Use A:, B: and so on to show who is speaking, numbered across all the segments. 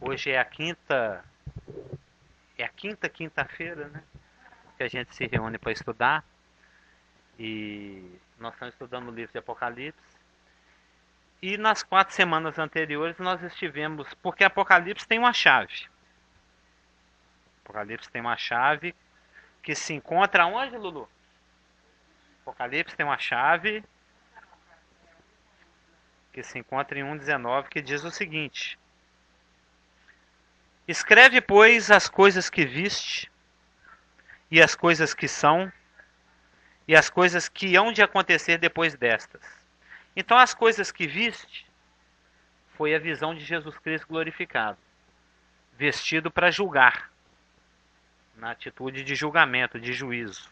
A: Hoje é a quinta quinta-feira, né? Que a gente se reúne para estudar. E nós estamos estudando o livro de Apocalipse. E nas 4 semanas anteriores nós estivemos. Porque Apocalipse tem uma chave. Apocalipse tem uma chave que se encontra onde, Lulu? Apocalipse tem uma chave que se encontra em 1,19 que diz o seguinte: Escreve, pois, as coisas que viste, e as coisas que são, e as coisas que hão de acontecer depois destas. Então, as coisas que viste foi a visão de Jesus Cristo glorificado, vestido para julgar, na atitude de julgamento, de juízo.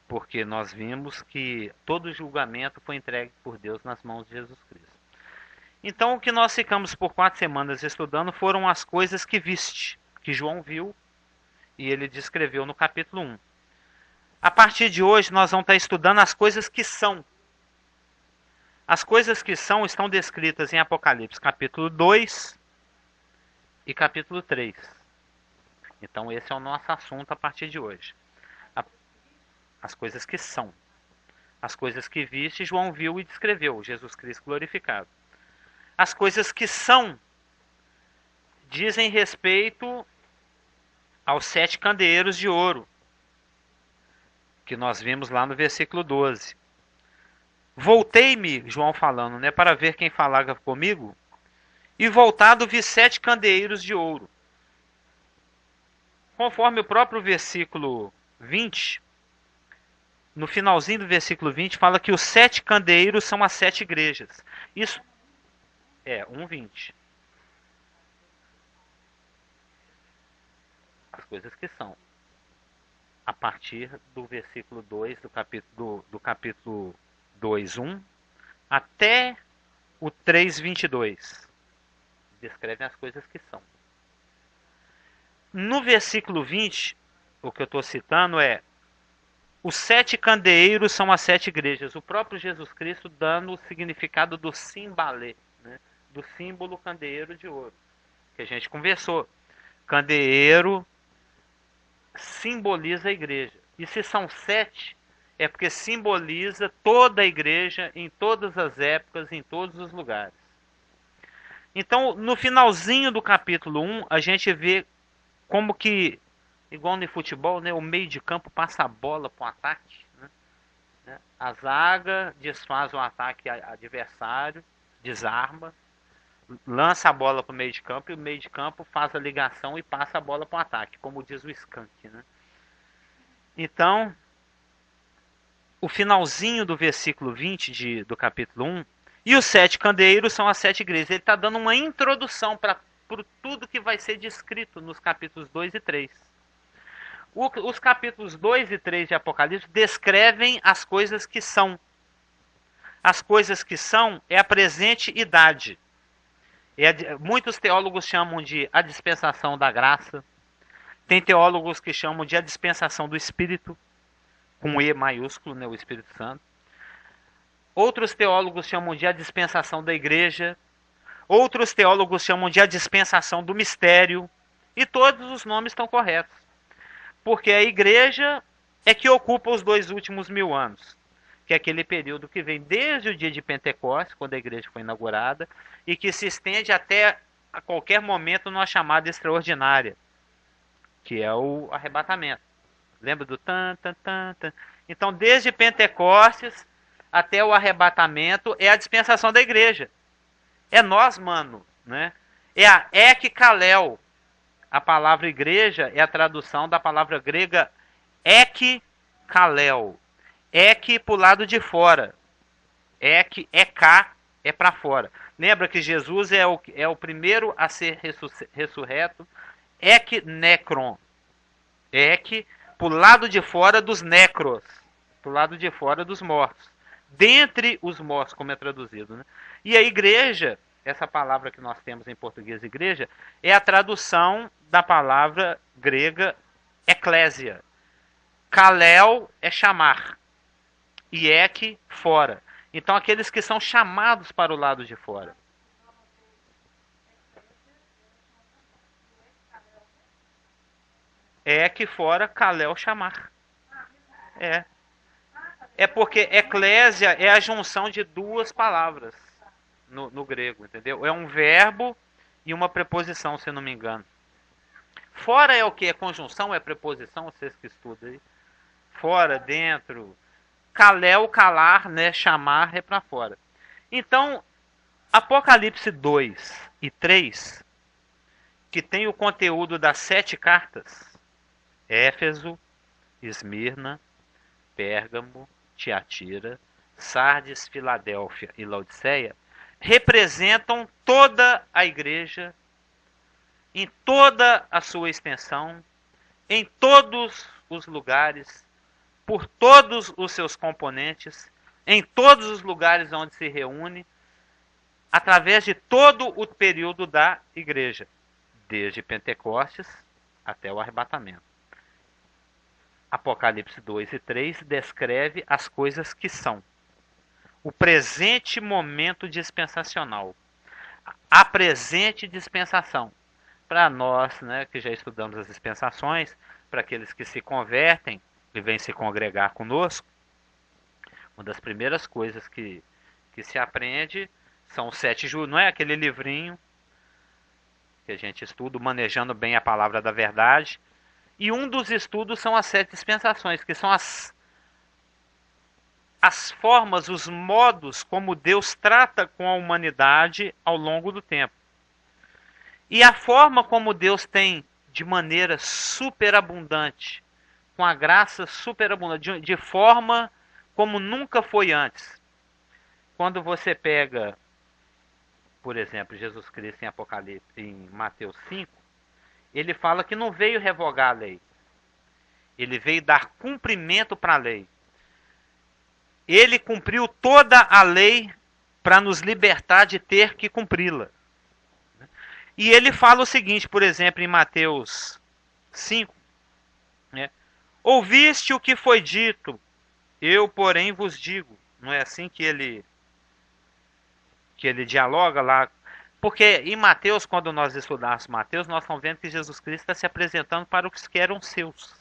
A: Porque nós vimos que todo julgamento foi entregue por Deus nas mãos de Jesus Cristo. Então, o que nós ficamos por 4 semanas estudando foram as coisas que viste, que João viu e ele descreveu no capítulo 1. A partir de hoje, nós vamos estar estudando as coisas que são. As coisas que são estão descritas em Apocalipse, capítulo 2 e capítulo 3. Então, esse é o nosso assunto a partir de hoje. As coisas que são. As coisas que viste, João viu e descreveu, Jesus Cristo glorificado. As coisas que são dizem respeito aos 7 candeeiros de ouro, que nós vimos lá no versículo 12. Voltei-me, João falando, né, para ver quem falava comigo, e voltado vi 7 candeeiros de ouro. Conforme o próprio versículo 20, no finalzinho do versículo 20, fala que os 7 candeeiros são as 7 igrejas. Isso é 1:20. As coisas que são. A partir do versículo 2 do capítulo 2:1 até o 3:22. Descrevem as coisas que são. No versículo 20, o que eu estou citando é: os 7 candeeiros são as 7 igrejas. O próprio Jesus Cristo dando o significado do simbalê, né? Do símbolo candeeiro de ouro, que a gente conversou. Candeeiro simboliza a igreja. E se são 7, é porque simboliza toda a igreja, em todas as épocas, em todos os lugares. Então, no finalzinho do capítulo 1, a gente vê como que, igual no futebol, né, o meio de campo passa a bola para o ataque. Né? A zaga desfaz o ataque adversário, desarma, lança a bola para o meio de campo e o meio de campo faz a ligação e passa a bola para o ataque, como diz o Skank. Né? Então, o finalzinho do versículo 20 do capítulo 1, e os 7 candeeiros são as 7 igrejas. Ele está dando uma introdução para tudo que vai ser descrito nos capítulos 2 e 3. Os capítulos 2 e 3 de Apocalipse descrevem as coisas que são. As coisas que são é a presente idade. Muitos teólogos chamam de a dispensação da graça. Tem teólogos que chamam de a dispensação do Espírito, com E maiúsculo, né, o Espírito Santo. Outros teólogos chamam de a dispensação da igreja. Outros teólogos chamam de a dispensação do mistério. E todos os nomes estão corretos. Porque a igreja é que ocupa os 2 últimos 1000 anos. Que é aquele período que vem desde o dia de Pentecostes, quando a igreja foi inaugurada, e que se estende até a qualquer momento numa chamada extraordinária, que é o arrebatamento. Lembra do tan, tan, tan, tan? Então, desde Pentecostes até o arrebatamento é a dispensação da igreja. É nós, mano, né? É a ekkalel. A palavra igreja é a tradução da palavra grega ekkalel. Ek para o lado de fora. Ek é para fora. Lembra que Jesus é o primeiro a ser ressurreto. Ek necron. Ek para o lado de fora dos necros. Para o lado de fora dos mortos. Dentre os mortos, como é traduzido. Né? E a igreja, essa palavra que nós temos em português, igreja, é a tradução da palavra grega eclésia. Kalel é chamar. E ek, fora. Então, aqueles que são chamados para o lado de fora. É que fora Kalel chamar. É. É porque eclésia é a junção de duas palavras no grego, entendeu? É um verbo e uma preposição, se não me engano. Fora é o que? É conjunção, é preposição, vocês que estudam aí. Fora, dentro. Kalel, calar, né? Chamar é para fora. Então, Apocalipse 2 e 3, que tem o conteúdo das 7 cartas, Éfeso, Esmirna, Pérgamo, Tiatira, Sardes, Filadélfia e Laodiceia, representam toda a igreja, em toda a sua extensão, em todos os lugares, por todos os seus componentes, em todos os lugares onde se reúne, através de todo o período da igreja, desde Pentecostes até o arrebatamento. Apocalipse 2 e 3 descreve as coisas que são. O presente momento dispensacional. A presente dispensação. Para nós, né, que já estudamos as dispensações, para aqueles que se convertem e vêm se congregar conosco, uma das primeiras coisas que se aprende são os 7 juros. Não é aquele livrinho que a gente estuda, Manejando Bem a Palavra da Verdade. E um dos estudos são as 7 dispensações, que são as formas, os modos como Deus trata com a humanidade ao longo do tempo. E a forma como Deus tem, de maneira superabundante, com a graça superabundante, de forma como nunca foi antes. Quando você pega, por exemplo, Jesus Cristo em Apocalipse, em Mateus 5, ele fala que não veio revogar a lei. Ele veio dar cumprimento para a lei. Ele cumpriu toda a lei para nos libertar de ter que cumpri-la. E ele fala o seguinte, por exemplo, em Mateus 5, né? Ouviste o que foi dito, eu, porém, vos digo. Não é assim que ele dialoga lá? Porque em Mateus, quando nós estudamos Mateus, nós estamos vendo que Jesus Cristo está se apresentando para os que eram seus.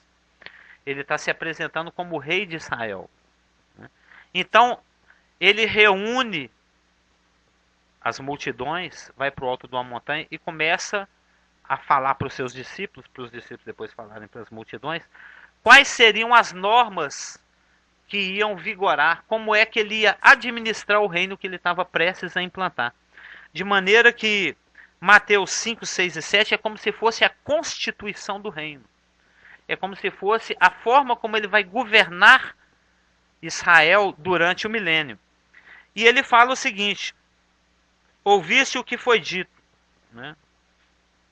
A: Ele está se apresentando como o rei de Israel. Então, ele reúne as multidões, vai para o alto de uma montanha e começa a falar para os seus discípulos, para os discípulos depois falarem para as multidões, quais seriam as normas que iam vigorar, como é que ele ia administrar o reino que ele estava prestes a implantar. De maneira que Mateus 5, 6 e 7 é como se fosse a constituição do reino. É como se fosse a forma como ele vai governar Israel durante o milênio. E ele fala o seguinte, ouviste o que foi dito, né?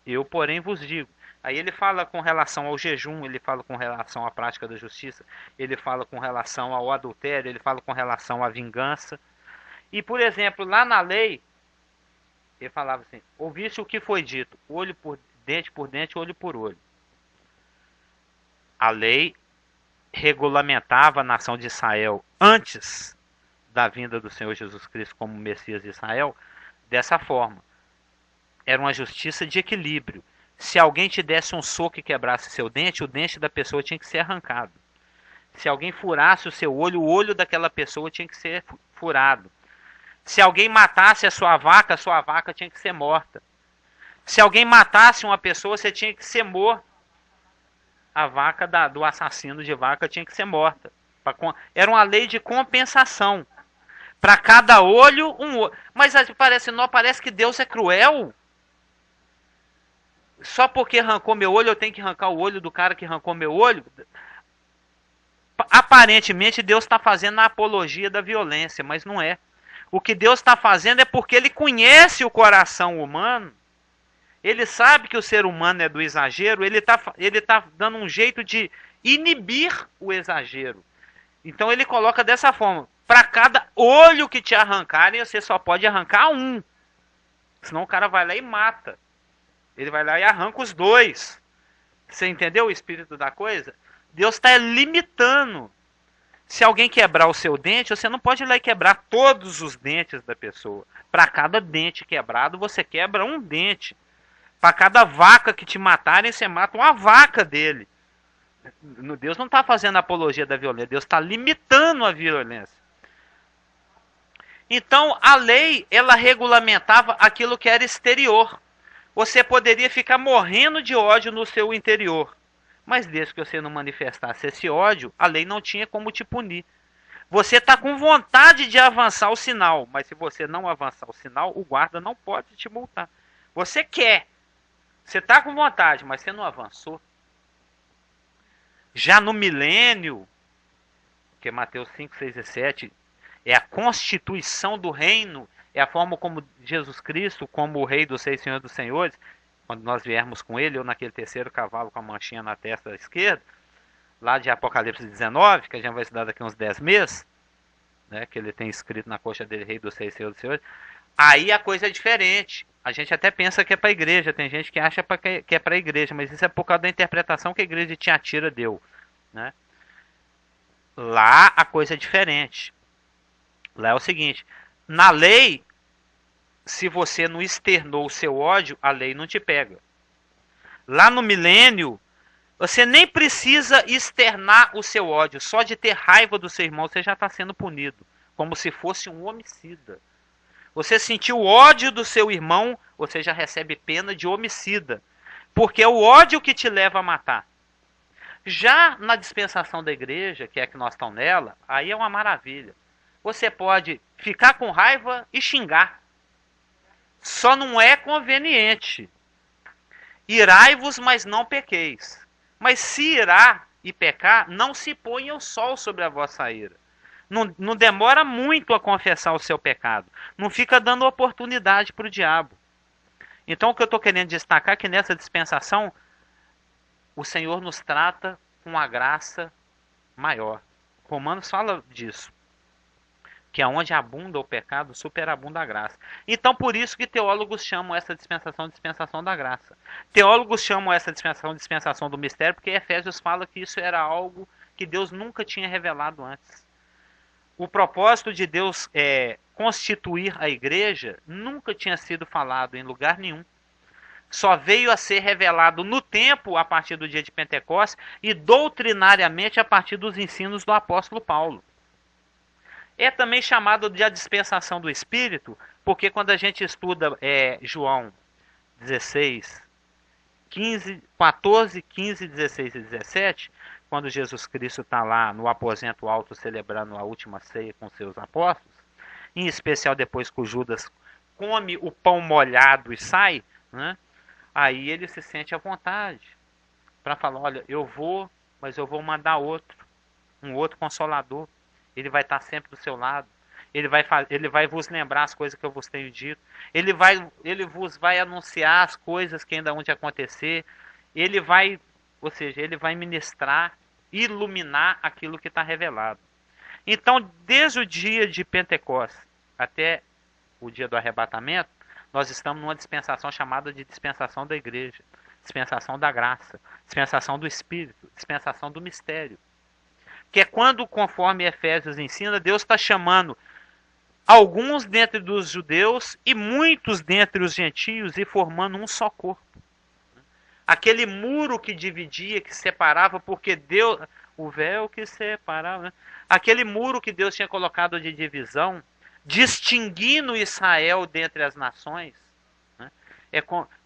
A: Eu, porém, vos digo. Aí ele fala com relação ao jejum, ele fala com relação à prática da justiça, ele fala com relação ao adultério, ele fala com relação à vingança. E, por exemplo, lá na lei, ele falava assim, ouviste o que foi dito, olho por dente, olho por olho. A lei regulamentava a nação de Israel antes da vinda do Senhor Jesus Cristo como Messias de Israel dessa forma. Era uma justiça de equilíbrio. Se alguém te desse um soco e quebrasse seu dente, o dente da pessoa tinha que ser arrancado. Se alguém furasse o seu olho, o olho daquela pessoa tinha que ser furado. Se alguém matasse a sua vaca tinha que ser morta. Se alguém matasse uma pessoa, você tinha que ser morto. A vaca do assassino de vaca tinha que ser morta. Era uma lei de compensação. Para cada olho, um olho. Mas parece que Deus é cruel. Só porque arrancou meu olho, eu tenho que arrancar o olho do cara que arrancou meu olho? Aparentemente, Deus está fazendo a apologia da violência, mas não é. O que Deus está fazendo é porque Ele conhece o coração humano. Ele sabe que o ser humano é do exagero. Ele tá dando um jeito de inibir o exagero. Então ele coloca dessa forma. Para cada olho que te arrancarem, você só pode arrancar um. Senão o cara vai lá e mata. Ele vai lá e arranca os dois. Você entendeu o espírito da coisa? Deus está limitando. Se alguém quebrar o seu dente, você não pode ir lá e quebrar todos os dentes da pessoa. Para cada dente quebrado, você quebra um dente. Para cada vaca que te matarem, você mata uma vaca dele. Deus não está fazendo apologia da violência, Deus está limitando a violência. Então, a lei, ela regulamentava aquilo que era exterior. Você poderia ficar morrendo de ódio no seu interior. Mas desde que você não manifestasse esse ódio, a lei não tinha como te punir. Você está com vontade de avançar o sinal, mas se você não avançar o sinal, o guarda não pode te multar. Você quer. Você está com vontade, mas você não avançou. Já no milênio, que é Mateus 5, 6 e 7, é a constituição do reino, é a forma como Jesus Cristo, como o Rei dos Seis Senhores dos Senhores, quando nós viermos com ele, ou naquele terceiro cavalo com a manchinha na testa esquerda, lá de Apocalipse 19, que a gente vai estudar daqui uns 10 meses, né, que ele tem escrito na coxa dele, Rei dos Seis Senhores dos Senhores, aí a coisa é diferente. A gente até pensa que é para a igreja, tem gente que acha que é para a igreja, mas isso é por causa da interpretação que a igreja de Tiatira deu, né? Lá a coisa é diferente. Lá é o seguinte, na lei, se você não externou o seu ódio, a lei não te pega. Lá no milênio, você nem precisa externar o seu ódio, só de ter raiva do seu irmão você já está sendo punido, como se fosse um homicida. Você sentiu ódio do seu irmão, você já recebe pena de homicida, porque é o ódio que te leva a matar. Já na dispensação da igreja, que é a que nós estamos nela, aí é uma maravilha. Você pode ficar com raiva e xingar. Só não é conveniente. Irai-vos, mas não pequeis. Mas se irar e pecar, não se ponha o sol sobre a vossa ira. Não demora muito a confessar o seu pecado. Não fica dando oportunidade para o diabo. Então o que eu estou querendo destacar é que nessa dispensação, o Senhor nos trata com uma graça maior. Romanos fala disso. Que é onde abunda o pecado, superabunda a graça. Então por isso que teólogos chamam essa dispensação de dispensação da graça. Teólogos chamam essa dispensação de dispensação do mistério, porque Efésios fala que isso era algo que Deus nunca tinha revelado antes. O propósito de Deus constituir a igreja nunca tinha sido falado em lugar nenhum. Só veio a ser revelado no tempo, a partir do dia de Pentecostes, e doutrinariamente a partir dos ensinos do apóstolo Paulo. É também chamado de a dispensação do Espírito, porque quando a gente estuda João 16, 15, 14, 15, 16 e 17, quando Jesus Cristo está lá no aposento alto celebrando a última ceia com seus apóstolos, em especial depois que o Judas come o pão molhado e sai, né? Aí ele se sente à vontade para falar, olha, eu vou, mas eu vou mandar um outro consolador. Ele vai estar sempre do seu lado. Ele vai vos lembrar as coisas que eu vos tenho dito. Ele vos vai anunciar as coisas que ainda hão de acontecer. Ele vai ministrar, iluminar aquilo que está revelado. Então, desde o dia de Pentecostes até o dia do arrebatamento, nós estamos numa dispensação chamada de dispensação da igreja, dispensação da graça, dispensação do Espírito, dispensação do mistério. Que é quando, conforme Efésios ensina, Deus está chamando alguns dentre dos judeus e muitos dentre os gentios e formando um só corpo. Aquele muro que dividia, que separava, porque Deus, o véu que separava, né? Aquele muro que Deus tinha colocado de divisão, distinguindo Israel dentre as nações, né?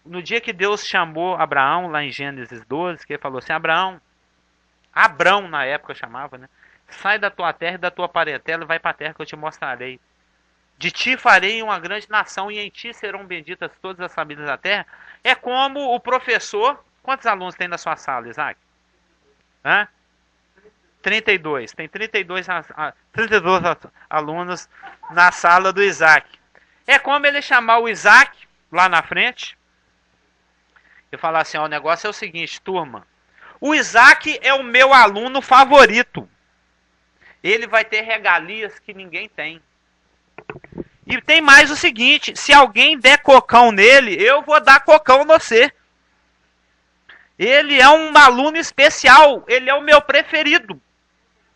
A: No dia que Deus chamou Abraão, lá em Gênesis 12, que ele falou assim, Abrão na época chamava, né? Sai da tua terra e da tua parentela e vai para a terra que eu te mostrarei. De ti farei uma grande nação e em ti serão benditas todas as famílias da terra. É como o professor... Quantos alunos tem na sua sala, Isaac? 32. Tem 32 alunos na sala do Isaac. É como ele chamar o Isaac lá na frente e falar assim, ó, o negócio é o seguinte, turma. O Isaac é o meu aluno favorito. Ele vai ter regalias que ninguém tem. E tem mais o seguinte, se alguém der cocão nele, eu vou dar cocão no você. Ele é um aluno especial, ele é o meu preferido.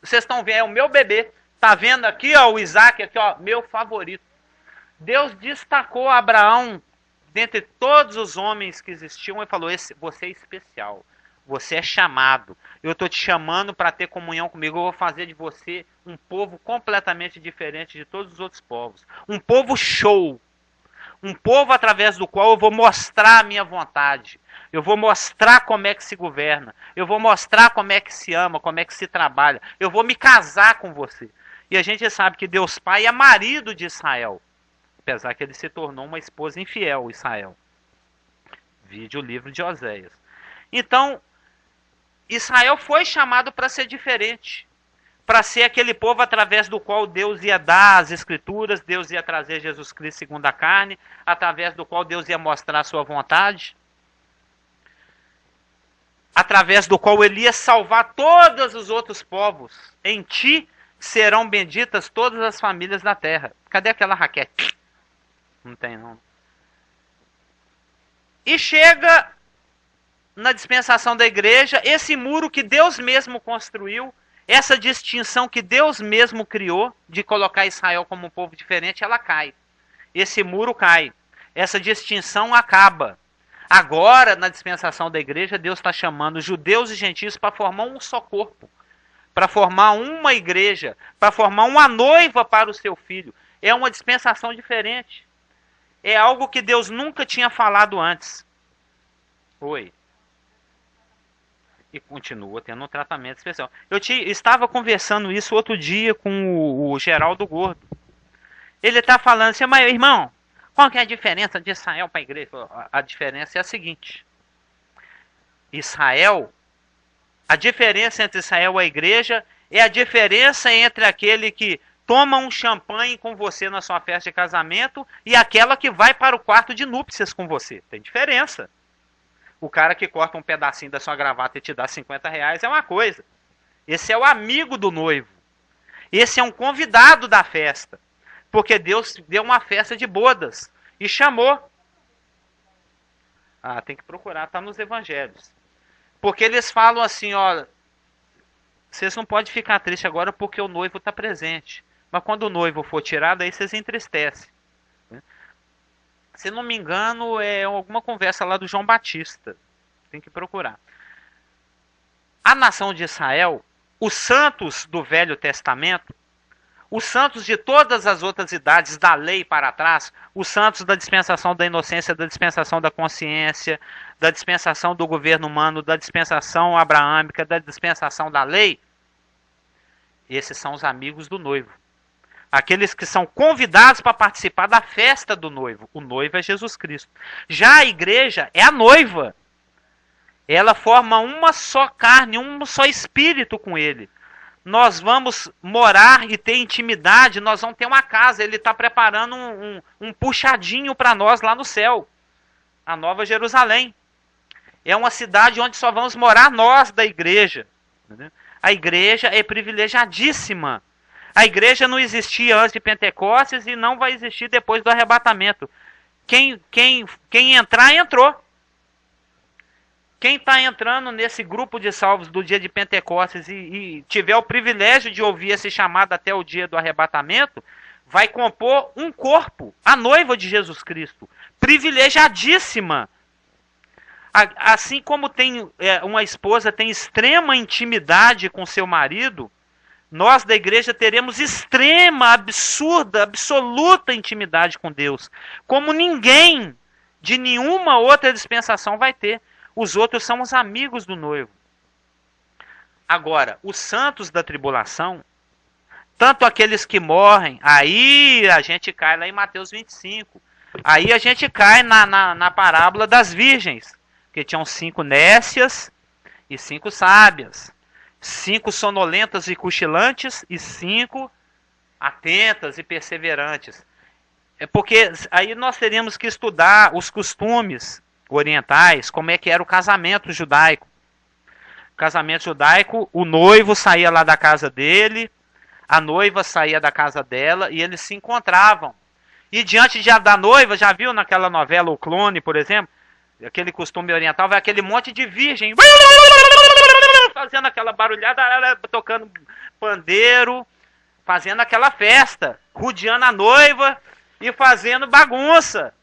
A: Vocês estão vendo, é o meu bebê. Tá vendo aqui, ó, o Isaac, aqui, ó, meu favorito. Deus destacou Abraão dentre todos os homens que existiam e falou, você é especial. Você é chamado. Eu estou te chamando para ter comunhão comigo. Eu vou fazer de você um povo completamente diferente de todos os outros povos. Um povo show. Um povo através do qual eu vou mostrar a minha vontade. Eu vou mostrar como é que se governa. Eu vou mostrar como é que se ama, como é que se trabalha. Eu vou me casar com você. E a gente sabe que Deus Pai é marido de Israel. Apesar que ele se tornou uma esposa infiel, Israel. Vide o livro de Oséias. Então, Israel foi chamado para ser diferente. Para ser aquele povo através do qual Deus ia dar as escrituras, Deus ia trazer Jesus Cristo segundo a carne, através do qual Deus ia mostrar a sua vontade, através do qual ele ia salvar todos os outros povos. Em ti serão benditas todas as famílias da terra. Cadê aquela raquete? Não tem, não. E chega na dispensação da igreja, esse muro que Deus mesmo construiu, essa distinção que Deus mesmo criou, de colocar Israel como um povo diferente, ela cai. Esse muro cai. Essa distinção acaba. Agora, na dispensação da igreja, Deus está chamando judeus e gentios para formar um só corpo. Para formar uma igreja. Para formar uma noiva para o seu filho. É uma dispensação diferente. É algo que Deus nunca tinha falado antes. Oi. E continua tendo um tratamento especial. Eu estava conversando isso outro dia com o Geraldo Gordo. Ele está falando assim, mas irmão, qual que é a diferença de Israel para a igreja? A diferença é a seguinte. Israel, a diferença entre Israel e a igreja é a diferença entre aquele que toma um champanhe com você na sua festa de casamento e aquela que vai para o quarto de núpcias com você. Tem diferença. O cara que corta um pedacinho da sua gravata e te dá R$50 é uma coisa. Esse é o amigo do noivo. Esse é um convidado da festa. Porque Deus deu uma festa de bodas e chamou. Ah, tem que procurar, tá nos evangelhos. Porque eles falam assim, ó, vocês não podem ficar tristes agora porque o noivo está presente. Mas quando o noivo for tirado, aí vocês entristecem. Se não me engano, é alguma conversa lá do João Batista. Tem que procurar. A nação de Israel, os santos do Velho Testamento, os santos de todas as outras idades da lei para trás, os santos da dispensação da inocência, da dispensação da consciência, da dispensação do governo humano, da dispensação abraâmica, da dispensação da lei, esses são os amigos do noivo. Aqueles que são convidados para participar da festa do noivo. O noivo é Jesus Cristo. Já a igreja é a noiva. Ela forma uma só carne, um só espírito com ele. Nós vamos morar e ter intimidade, nós vamos ter uma casa. Ele está preparando um puxadinho para nós lá no céu. A Nova Jerusalém. É uma cidade onde só vamos morar nós da igreja. A igreja é privilegiadíssima. A igreja não existia antes de Pentecostes e não vai existir depois do arrebatamento. Quem entrar, entrou. Quem está entrando nesse grupo de salvos do dia de Pentecostes e tiver o privilégio de ouvir esse chamado até o dia do arrebatamento, vai compor um corpo, a noiva de Jesus Cristo, privilegiadíssima. Assim como uma esposa tem extrema intimidade com seu marido, nós da igreja teremos extrema, absurda, absoluta intimidade com Deus, como ninguém de nenhuma outra dispensação vai ter. Os outros são os amigos do noivo. Agora, os santos da tribulação, tanto aqueles que morrem, aí a gente cai lá em Mateus 25. Aí a gente cai na parábola das virgens, que tinham 5 nécias e 5 sábias. 5 sonolentas e cochilantes e 5 atentas e perseverantes. É porque aí nós teríamos que estudar os costumes orientais, como é que era o casamento judaico. O casamento judaico, o noivo saía lá da casa dele, a noiva saía da casa dela e eles se encontravam. E diante da noiva, já viu naquela novela O Clone, por exemplo? Aquele costume oriental, vai aquele monte de virgem fazendo aquela barulhada, tocando pandeiro, fazendo aquela festa, rodeando a noiva e fazendo bagunça.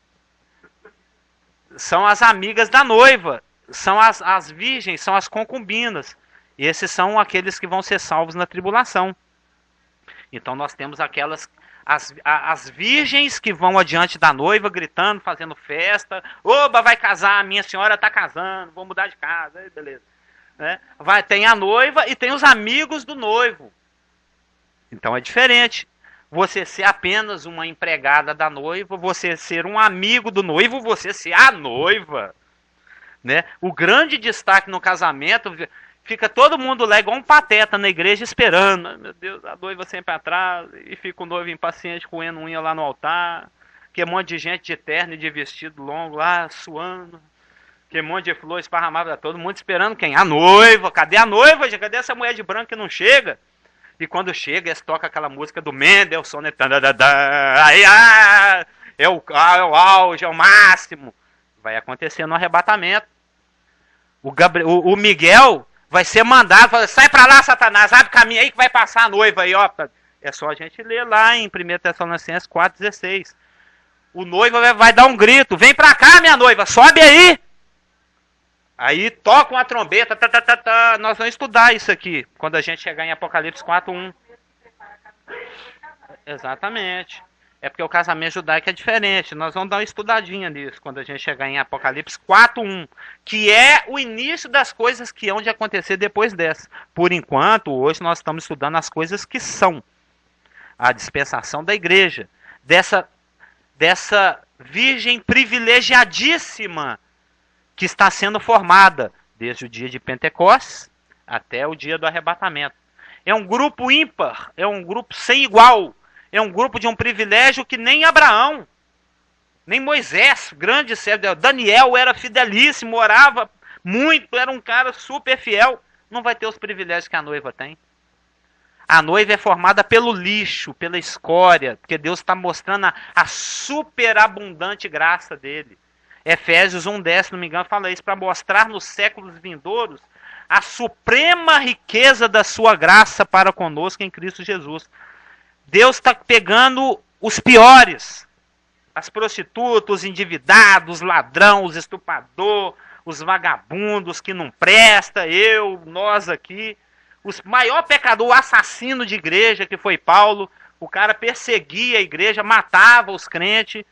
A: São as amigas da noiva. são as virgens, são as concubinas. Esses são aqueles que vão ser salvos na tribulação. Então nós temos as virgens que vão adiante da noiva, gritando, fazendo festa. Oba, vai casar, minha senhora está casando, vou mudar de casa, aí, beleza. Né? Tem a noiva e tem os amigos do noivo. Então é diferente. Você ser apenas uma empregada da noiva, você ser um amigo do noivo, você ser a noiva. Né? O grande destaque no casamento, fica todo mundo lá igual um pateta na igreja esperando. Meu Deus, a noiva sempre atrás, e fica o noivo impaciente coendo unha lá no altar, que um monte de gente de terno e de vestido longo lá, suando, que um monte de flor esparramada, todo mundo esperando quem? A noiva. Cadê a noiva? Cadê essa mulher de branco que não chega? E quando chega, eles tocam aquela música do Mendelssohn, né? Aí, é o auge, é o máximo. Vai acontecer no arrebatamento. O Miguel vai ser mandado, fala, sai pra lá, Satanás, abre caminho aí que vai passar a noiva aí, ó. É só a gente ler lá em 1 Tessalonicenses 4,16. O noivo vai dar um grito, vem pra cá, minha noiva, sobe aí. Aí toca uma trombeta, nós vamos estudar isso aqui, quando a gente chegar em Apocalipse 4:1. Exatamente. É porque o casamento judaico é diferente. Nós vamos dar uma estudadinha nisso quando a gente chegar em Apocalipse 4:1, que é o início das coisas que hão de acontecer depois dessa. Por enquanto, hoje nós estamos estudando as coisas que são. A dispensação da igreja. Dessa virgem privilegiadíssima que está sendo formada desde o dia de Pentecostes até o dia do arrebatamento. É um grupo ímpar, é um grupo sem igual. É um grupo de um privilégio que nem Abraão, nem Moisés, grande servo, Daniel era fidelíssimo, orava muito, era um cara super fiel. Não vai ter os privilégios que a noiva tem. A noiva é formada pelo lixo, pela escória, porque Deus está mostrando a superabundante graça dele. Efésios 1:10, se não me engano, fala isso, para mostrar nos séculos vindouros a suprema riqueza da sua graça para conosco em Cristo Jesus. Deus está pegando os piores, as prostitutas, os endividados, os ladrão, os estuprador, os vagabundos que não presta, nós aqui, o maior pecador, o assassino de igreja que foi Paulo, o cara perseguia a igreja, matava os crentes,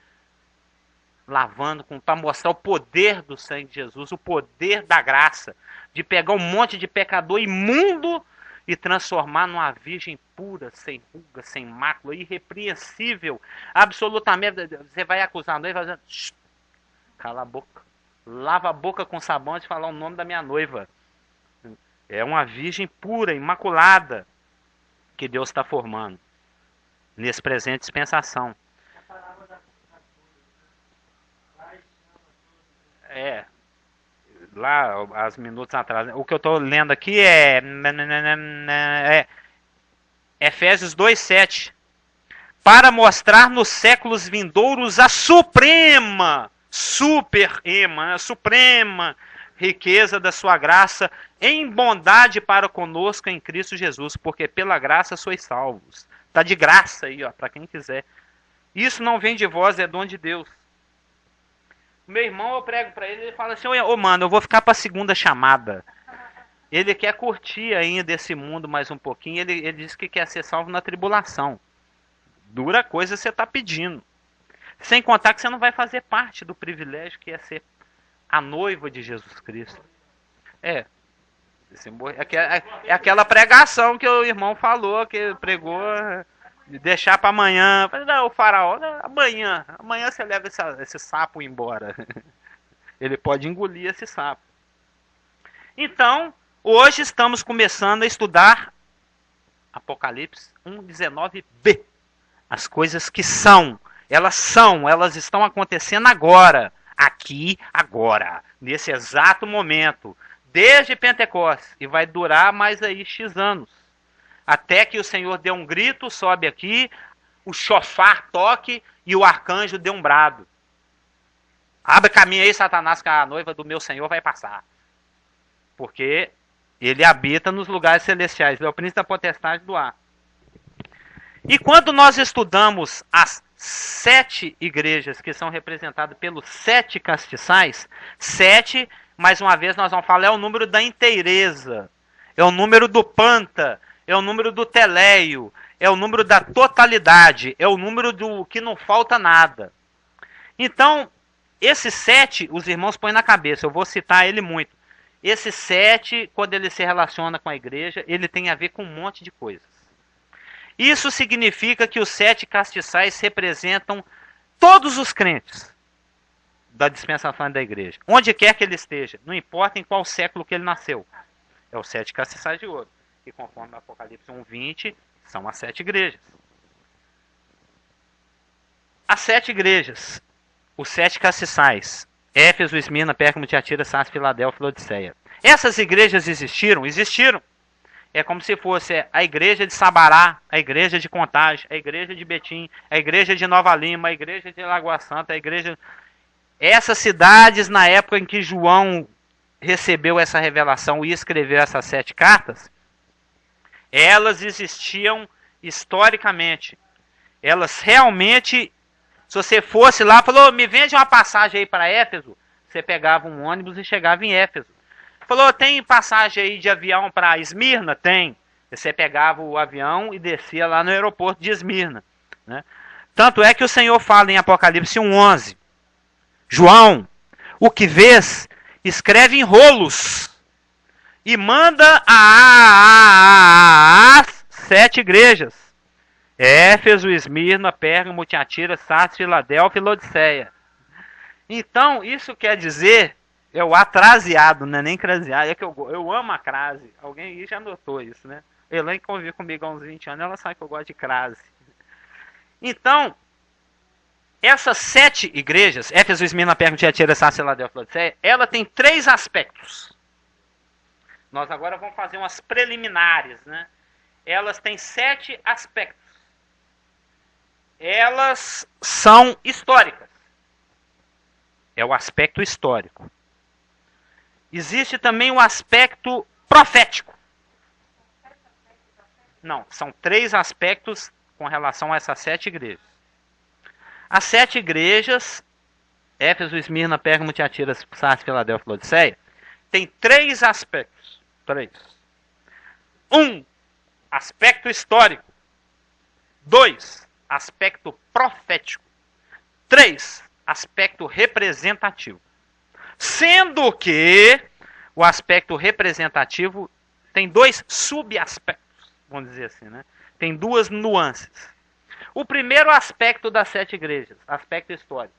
A: lavando para mostrar o poder do sangue de Jesus, o poder da graça, de pegar um monte de pecador imundo e transformar numa virgem pura, sem ruga, sem mácula, irrepreensível, absolutamente. Você vai acusar a noiva, vai dizer, cala a boca, lava a boca com sabão e falar o nome da minha noiva. É uma virgem pura, imaculada, que Deus está formando nesse presente dispensação. Lá, há minutos atrás. O que eu estou lendo aqui é Efésios 2:7. Para mostrar nos séculos vindouros a suprema riqueza da sua graça em bondade para conosco em Cristo Jesus, porque pela graça sois salvos. Está de graça aí, ó, para quem quiser. Isso não vem de vós, é dom de Deus. Meu irmão, eu prego para ele fala assim, mano, eu vou ficar para a segunda chamada. Ele quer curtir ainda esse mundo mais um pouquinho, ele diz que quer ser salvo na tribulação. Dura coisa você está pedindo. Sem contar que você não vai fazer parte do privilégio que é ser a noiva de Jesus Cristo. É aquela pregação que o irmão falou, que pregou, deixar para amanhã. Não, o faraó, amanhã você leva esse sapo embora. Ele pode engolir esse sapo. Então, hoje estamos começando a estudar Apocalipse 1:19b. As coisas que são, elas estão acontecendo agora, aqui, agora, nesse exato momento, desde Pentecostes, e vai durar mais aí X anos. Até que o Senhor dê um grito, sobe aqui, o chofar toque e o arcanjo dê um brado. Abre caminho aí, Satanás, que a noiva do meu Senhor vai passar. Porque ele habita nos lugares celestiais. Ele é o príncipe da potestade do ar. E quando nós estudamos as 7 igrejas que são representadas pelos 7 castiçais, 7 mais uma vez nós vamos falar, é o número da inteireza, é o número do panta, é o número do teleio, é o número da totalidade, é o número do que não falta nada. Então, esse 7, os irmãos põem na cabeça, eu vou citar ele muito. Esse 7, quando ele se relaciona com a igreja, ele tem a ver com um monte de coisas. Isso significa que os 7 castiçais representam todos os crentes da dispensação da igreja. Onde quer que ele esteja, não importa em qual século que ele nasceu. É os 7 castiçais de ouro, que conforme Apocalipse 1:20, são as 7 igrejas. As 7 igrejas, os 7 castiçais, Éfeso, Esmirna, Pérgamo, Tiatira, Sardes, Filadélfia, Laodiceia. Essas igrejas existiram? Existiram. É como se fosse a igreja de Sabará, a igreja de Contagem, a igreja de Betim, a igreja de Nova Lima, a igreja de Lagoa Santa, a igreja... Essas cidades, na época em que João recebeu essa revelação e escreveu essas 7 cartas, elas existiam historicamente. Elas realmente, se você fosse lá, falou, me vende uma passagem aí para Éfeso, você pegava um ônibus e chegava em Éfeso. Falou, tem passagem aí de avião para Esmirna? Tem. Você pegava o avião e descia lá no aeroporto de Esmirna. Né? Tanto é que o Senhor fala em Apocalipse 1:11, João, o que vês, escreve em rolos e manda às 7 igrejas. Éfeso, Esmirna, Pérgamo, Tiatira, Sardes, Filadélfia e Laodiceia. Então, isso quer dizer, é o atraseado, não é nem craseado, é que eu amo a crase. Alguém aí já notou isso, né? Elaine convive comigo há uns 20 anos, ela sabe que eu gosto de crase. Então, essas 7 igrejas, Éfeso, Esmirna, Pérgamo, Tiatira, Sardes, Filadélfia e Laodiceia, ela tem 3 aspectos. Nós agora vamos fazer umas preliminares, né? Elas têm 7 aspectos. Elas são históricas. É o aspecto histórico. Existe também o aspecto profético. Não, são 3 aspectos com relação a essas 7 igrejas. As 7 igrejas, Éfeso, Esmirna, Pérgamo, Tiatira, Sardes, Filadélfia e Laodiceia, tem 3 aspectos. 3. 1, aspecto histórico. 2, aspecto profético. 3, aspecto representativo. Sendo que o aspecto representativo tem 2 subaspectos, vamos dizer assim, né? Tem 2 nuances. O primeiro aspecto das 7 igrejas, aspecto histórico.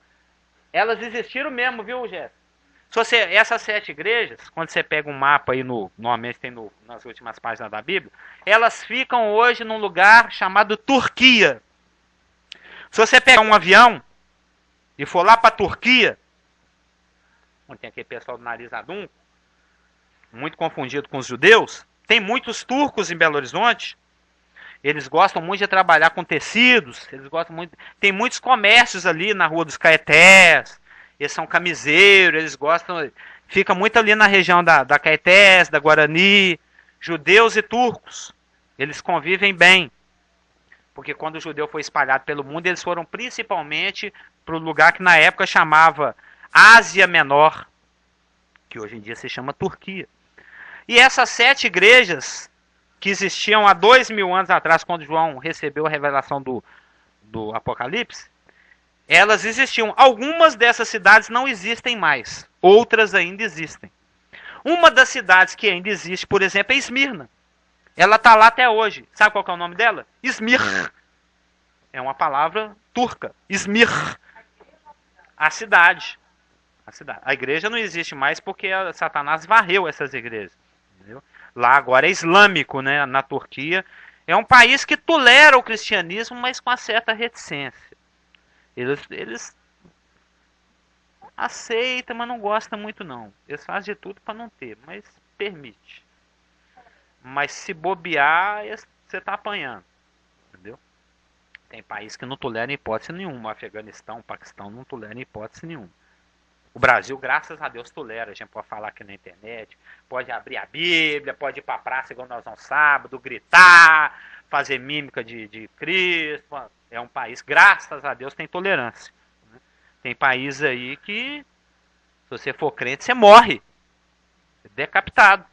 A: Elas existiram mesmo, viu, Jéssica? Essas 7 igrejas, quando você pega um mapa aí, normalmente tem nas últimas páginas da Bíblia, elas ficam hoje num lugar chamado Turquia. Se você pegar um avião e for lá para a Turquia, onde tem aquele pessoal do nariz adunco, muito confundido com os judeus, tem muitos turcos em Belo Horizonte, eles gostam muito de trabalhar com tecidos, eles gostam muito, tem muitos comércios ali na Rua dos Caetés, eles são camiseiros, eles gostam, fica muito ali na região da Caetés, da Guarani, judeus e turcos, eles convivem bem. Porque quando o judeu foi espalhado pelo mundo, eles foram principalmente para o lugar que na época chamava Ásia Menor, que hoje em dia se chama Turquia. E essas 7 igrejas, que existiam há 2000 anos atrás, quando João recebeu a revelação do Apocalipse, elas existiam. Algumas dessas cidades não existem mais, outras ainda existem. Uma das cidades que ainda existe, por exemplo, é Esmirna. Ela está lá até hoje. Sabe qual que é o nome dela? Izmir. É uma palavra turca. Izmir. A cidade. A igreja não existe mais porque Satanás varreu essas igrejas. Entendeu? Lá agora é islâmico, né? Na Turquia. É um país que tolera o cristianismo, mas com uma certa reticência. Eles aceitam, mas não gostam muito não. Eles fazem de tudo para não ter, mas permite. Mas se bobear, você está apanhando. Entendeu? Tem país que não tolera hipótese nenhuma. O Afeganistão, o Paquistão não tolera hipótese nenhuma. O Brasil, graças a Deus, tolera. A gente pode falar aqui na internet, pode abrir a Bíblia, pode ir para a praça igual nós vamos sábado, gritar, fazer mímica de Cristo. É um país, graças a Deus, tem tolerância. Tem país aí que, se você for crente, você morre. decapitado.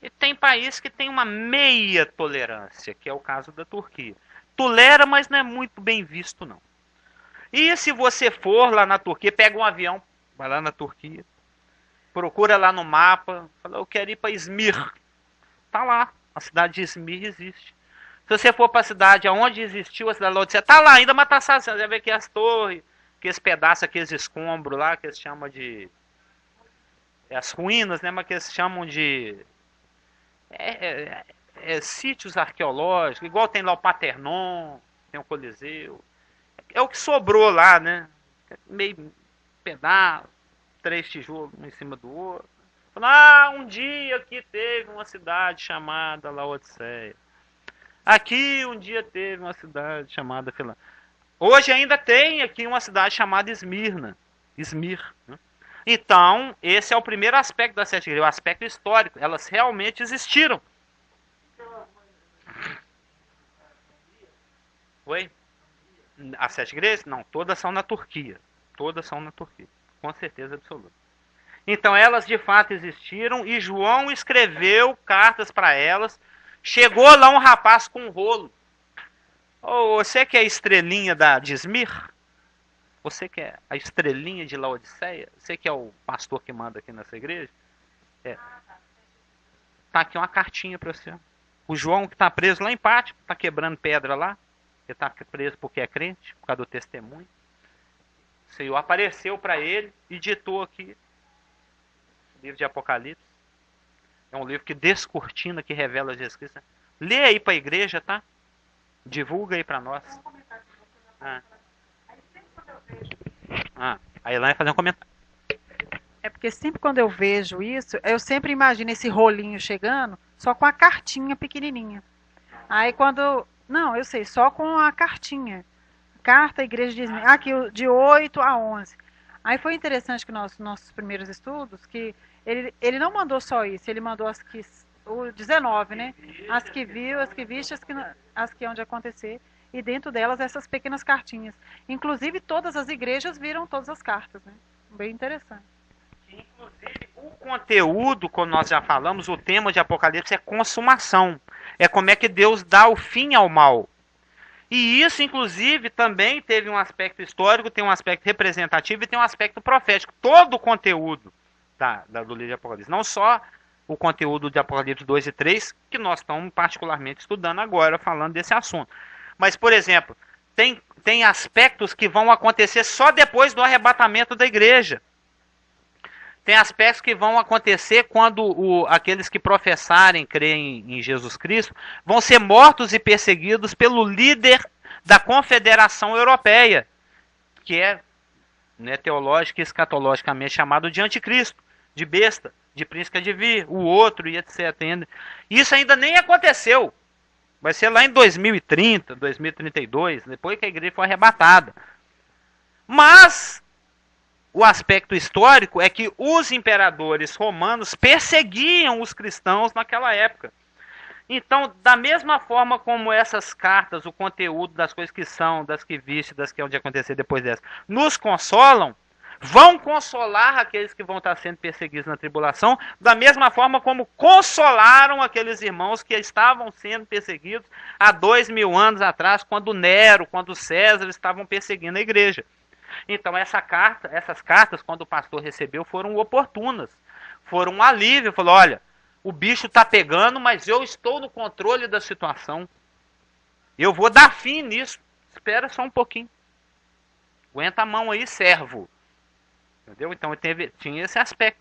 A: E tem país que tem uma meia tolerância, que é o caso da Turquia. Tolera, mas não é muito bem visto, não. E se você for lá na Turquia, pega um avião, vai lá na Turquia, procura lá no mapa, fala, eu quero ir para Izmir. Tá lá, a cidade de Izmir existe. Se você for para a cidade onde existiu a cidade de Laodiceia, tá lá ainda, mas tá sabe, você vai ver aqui as torres, aqueles pedaços, aqueles escombros lá, que eles chamam de... as ruínas, né, mas que eles chamam de... sítios arqueológicos, igual tem lá o Paternon, tem o Coliseu. É o que sobrou lá, né? Meio pedaço, 3 tijolos um em cima do outro. Um dia aqui teve uma cidade chamada Laodiceia. Aqui um dia teve uma cidade chamada Filã. Hoje ainda tem aqui uma cidade chamada Esmirna. Izmir. Né? Então, esse é o primeiro aspecto das 7 igrejas, o aspecto histórico. Elas realmente existiram. Oi? As 7 igrejas? Não, todas são na Turquia. Todas são na Turquia. Com certeza absoluta. Então, elas de fato existiram e João escreveu cartas para elas. Chegou lá um rapaz com um rolo. Você que é a estrelinha de Izmir? Você que é a estrelinha de Laodiceia? Você que é o pastor que manda aqui nessa igreja? Tá aqui uma cartinha para você. O João que está preso lá em Pátio, está quebrando pedra lá. Ele está preso porque é crente, por causa do testemunho. O Senhor apareceu para ele e ditou aqui o livro de Apocalipse. É um livro que descortina, que revela Jesus Cristo. Lê aí para a igreja, tá? Divulga aí para nós. A Elaine vai fazer um comentário.
B: É porque sempre quando eu vejo isso, eu sempre imagino esse rolinho chegando, só com a cartinha pequenininha. Aí quando... Não, eu sei, só com a cartinha. Carta, a igreja diz... Aqui, de 8 a 11. Aí foi interessante que nossos primeiros estudos, que ele não mandou só isso, ele mandou o 19, né? As que viu, as que viste, as que hão de acontecer. E dentro delas, essas pequenas cartinhas. Inclusive, todas as igrejas viram todas as cartas, né? Bem interessante.
A: Inclusive, o conteúdo, como nós já falamos, o tema de Apocalipse é consumação. É como é que Deus dá o fim ao mal. E isso, inclusive, também teve um aspecto histórico, tem um aspecto representativo e tem um aspecto profético. Todo o conteúdo do livro de Apocalipse. Não só o conteúdo de Apocalipse 2 e 3, que nós estamos particularmente estudando agora, falando desse assunto. Mas, por exemplo, tem aspectos que vão acontecer só depois do arrebatamento da igreja. Tem aspectos que vão acontecer quando aqueles que professarem crer em Jesus Cristo vão ser mortos e perseguidos pelo líder da Confederação Europeia, que é, né, teológica e escatologicamente chamado de anticristo, de besta, de príncipe de vir, o outro e etc. Isso ainda nem aconteceu. Vai ser lá em 2030, 2032, depois que a igreja for arrebatada. Mas o aspecto histórico é que os imperadores romanos perseguiam os cristãos naquela época. Então, da mesma forma como essas cartas, o conteúdo das coisas que são, das que viste, das que hão de acontecer depois dessas, nos consolam, vão consolar aqueles que vão estar sendo perseguidos na tribulação, da mesma forma como consolaram aqueles irmãos que estavam sendo perseguidos há 2000 anos atrás, quando Nero, quando César estavam perseguindo a igreja. Então essas cartas, quando o pastor recebeu, foram oportunas. Foram um alívio. Falou, olha, o bicho está pegando, mas eu estou no controle da situação. Eu vou dar fim nisso. Espera só um pouquinho. Aguenta a mão aí, servo. Entendeu? Então tinha esse aspecto.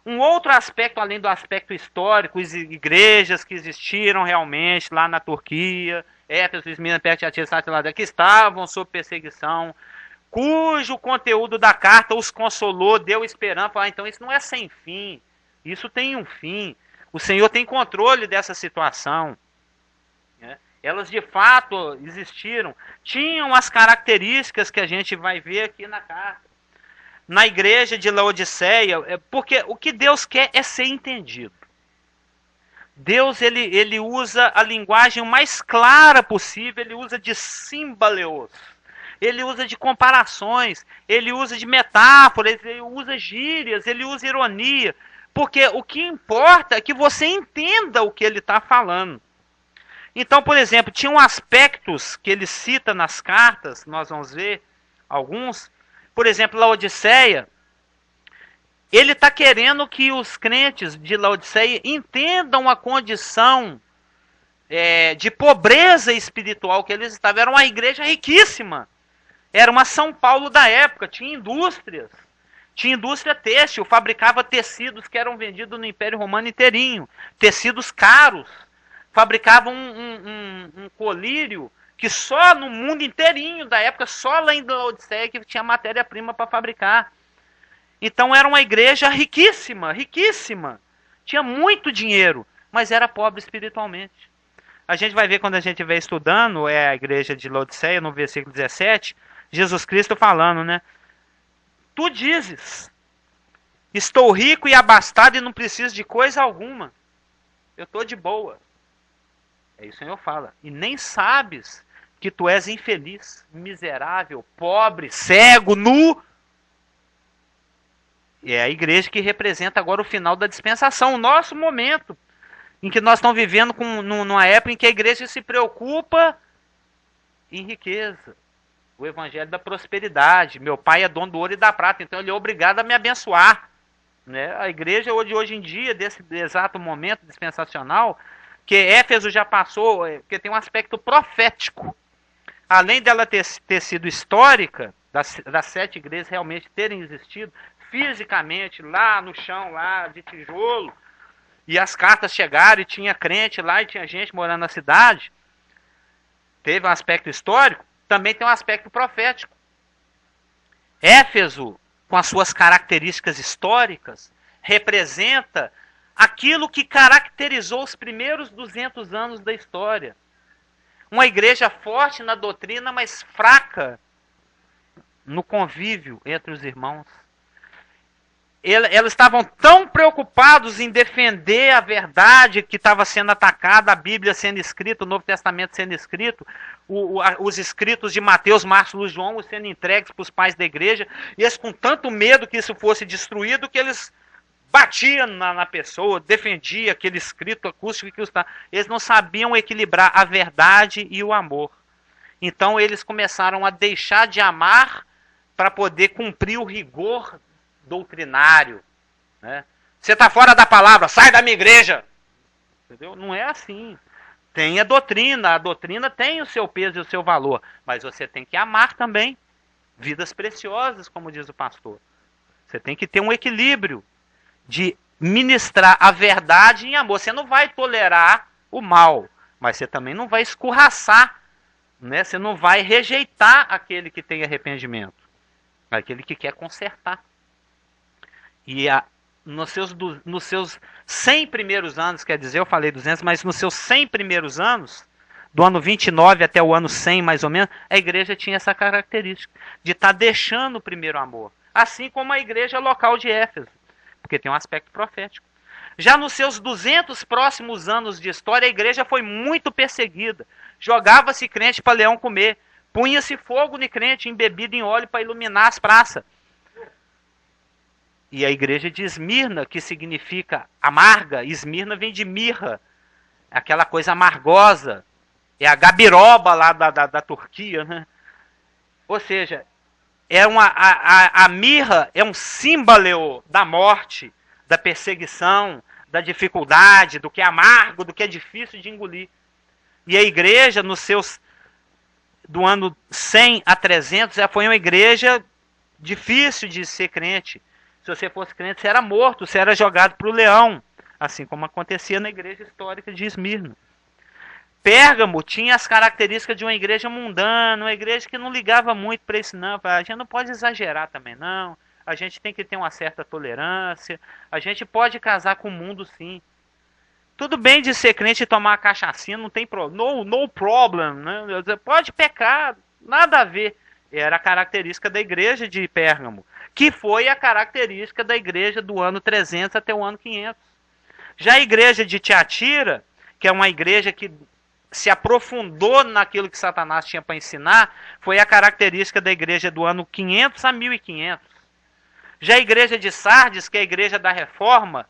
A: Um outro aspecto, além do aspecto histórico, igrejas que existiram realmente lá na Turquia, Éfeso, Esmirna, Pérsia, Tiatira, que estavam sob perseguição, cujo conteúdo da carta os consolou, deu esperança. Então isso não é sem fim, isso tem um fim. O Senhor tem controle dessa situação. Elas de fato existiram, tinham as características que a gente vai ver aqui na carta. Na igreja de Laodiceia, porque o que Deus quer é ser entendido. Deus ele usa a linguagem mais clara possível, ele usa de símbaleos. Ele usa de comparações, ele usa de metáforas, ele usa gírias, ele usa ironia, Porque o que importa é que você entenda o que ele está falando. Então, por exemplo, tinham aspectos que ele cita nas cartas, nós vamos ver alguns. Por exemplo, Laodiceia, ele está querendo que os crentes de Laodiceia entendam a condição de pobreza espiritual que eles estavam. Era uma igreja riquíssima. Era uma São Paulo da época, tinha indústrias. Tinha indústria têxtil, fabricava tecidos que eram vendidos no Império Romano inteirinho. Tecidos caros. Fabricava um colírio que só no mundo inteirinho da época, só lá em Laodiceia que tinha matéria-prima para fabricar. Então era uma igreja riquíssima, riquíssima. Tinha muito dinheiro, mas era pobre espiritualmente. A gente vai ver quando a gente vai estudando a igreja de Laodiceia, no versículo 17, Jesus Cristo falando, né? Tu dizes, estou rico e abastado e não preciso de coisa alguma. Eu estou de boa. É isso que o Senhor fala. E nem sabes que tu és infeliz, miserável, pobre, cego, nu. E é a igreja que representa agora o final da dispensação, o nosso momento, em que nós estamos vivendo numa época em que a igreja se preocupa em riqueza. O evangelho da prosperidade. Meu pai é dono do ouro e da prata, então ele é obrigado a me abençoar. Né? A igreja hoje em dia, desse exato momento dispensacional, que Éfeso já passou, porque tem um aspecto profético. Além dela ter sido histórica, das 7 igrejas realmente terem existido, fisicamente, lá no chão, lá de tijolo, e as cartas chegaram e tinha crente lá e tinha gente morando na cidade, teve um aspecto histórico, também tem um aspecto profético. Éfeso, com as suas características históricas, representa aquilo que caracterizou os primeiros 200 anos da história. Uma igreja forte na doutrina, mas fraca no convívio entre os irmãos. Eles estavam tão preocupados em defender a verdade que estava sendo atacada, a Bíblia sendo escrita, o Novo Testamento sendo escrito, os escritos de Mateus, Marcos, Lucas, João sendo entregues para os pais da igreja, e eles com tanto medo que isso fosse destruído, que eles batiam na pessoa, defendiam aquele escrito acústico que eles não sabiam equilibrar a verdade e o amor. Então eles começaram a deixar de amar para poder cumprir o rigor doutrinário. Né? Você está fora da palavra, sai da minha igreja. Entendeu? Não é assim. Tem a doutrina tem o seu peso e o seu valor, mas você tem que amar também vidas preciosas, como diz o pastor. Você tem que ter um equilíbrio de ministrar a verdade em amor. Você não vai tolerar o mal, mas você também não vai escorraçar, né? Você não vai rejeitar aquele que tem arrependimento, aquele que quer consertar. E nos seus 100 primeiros anos, quer dizer, eu falei 200, mas nos seus 100 primeiros anos, do ano 29 até o ano 100 mais ou menos, a igreja tinha essa característica de estar deixando o primeiro amor. Assim como a igreja local de Éfeso, porque tem um aspecto profético. Já nos seus 200 próximos anos de história, a igreja foi muito perseguida. Jogava-se crente para leão comer. Punha-se fogo no crente, embebido em óleo para iluminar as praças. E a igreja de Esmirna, que significa amarga, Esmirna vem de mirra, aquela coisa amargosa, é a gabiroba lá da Turquia, né? Ou seja, a mirra é um símbolo da morte, da perseguição, da dificuldade, do que é amargo, do que é difícil de engolir. E a igreja, do ano 100 a 300, já foi uma igreja difícil de ser crente. Se você fosse crente, você era morto, você era jogado para o leão, assim como acontecia na igreja histórica de Esmirna. Pérgamo tinha as características de uma igreja mundana, uma igreja que não ligava muito para isso não. A gente não pode exagerar também não, a gente tem que ter uma certa tolerância, a gente pode casar com o mundo sim. Tudo bem de ser crente e tomar cachaçinha, não tem problema, no problem, né? Pode pecar, nada a ver. Era a característica da igreja de Pérgamo, que foi a característica da igreja do ano 300 até o ano 500. Já a igreja de Tiatira, que é uma igreja que se aprofundou naquilo que Satanás tinha para ensinar, foi a característica da igreja do ano 500 a 1500. Já a igreja de Sardes, que é a igreja da Reforma,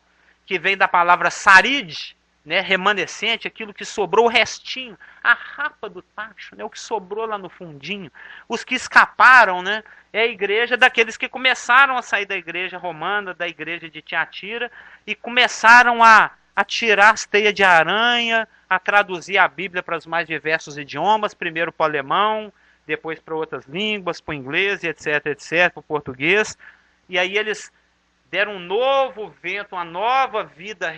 A: que vem da palavra sarid, né, remanescente, aquilo que sobrou, o restinho, a rapa do tacho, né, o que sobrou lá no fundinho. Os que escaparam, né, é a igreja daqueles que começaram a sair da igreja romana, da igreja de Tiatira, e começaram a tirar as teias de aranha, a traduzir a Bíblia para os mais diversos idiomas, primeiro para o alemão, depois para outras línguas, para o inglês, etc, etc, para o português. E aí eles deram um novo vento, uma nova vida,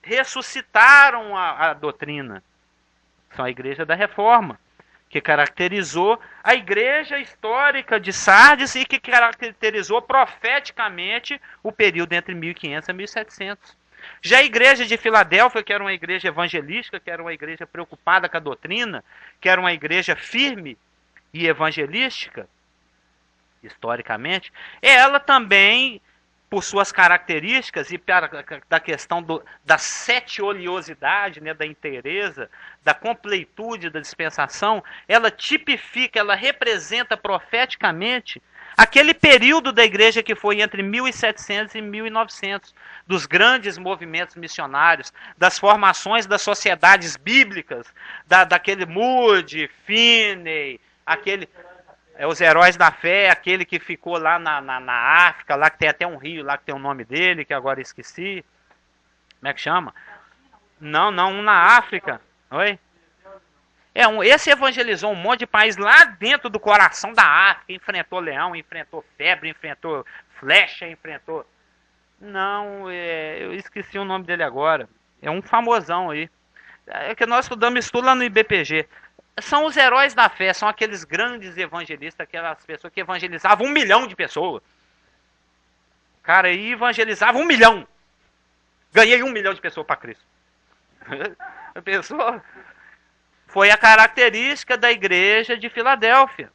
A: ressuscitaram a doutrina. São a igreja da Reforma, que caracterizou a igreja histórica de Sardes e que caracterizou profeticamente o período entre 1500 e 1700. Já a igreja de Filadélfia, que era uma igreja evangelística, que era uma igreja preocupada com a doutrina, que era uma igreja firme e evangelística, historicamente, ela também, por suas características e da questão da setioliosidade, né, da inteireza, da completude da dispensação, ela tipifica, ela representa profeticamente aquele período da igreja que foi entre 1700 e 1900, dos grandes movimentos missionários, das formações das sociedades bíblicas, daquele Moody, Finney, os heróis da fé, aquele que ficou lá na África, lá que tem até um rio, lá que tem o nome dele, que agora esqueci. Como é que chama? Não, um na África. Oi? Esse evangelizou um monte de país lá dentro do coração da África, enfrentou leão, enfrentou febre, enfrentou flecha, enfrentou... Não, eu esqueci o nome dele agora. É um famosão aí. É que nós estudamos isso tudo lá no IBPG. São os heróis da fé, são aqueles grandes evangelistas, aquelas pessoas que evangelizavam 1 milhão de pessoas. Cara, aí evangelizava 1 milhão. Ganhei 1 milhão de pessoas para Cristo. A pessoa... Foi a característica da igreja de Filadélfia,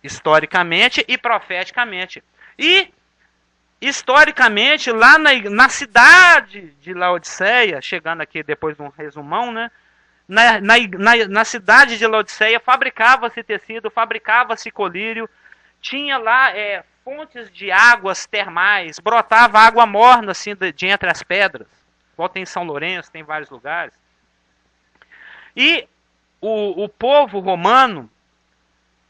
A: historicamente e profeticamente. E, historicamente, lá na cidade de Laodiceia, chegando aqui depois de um resumão, né? Na cidade de Laodiceia fabricava-se tecido, fabricava-se colírio, tinha lá fontes de águas termais, brotava água morna assim, de entre as pedras. Igual tem em São Lourenço, tem em vários lugares. E o povo romano,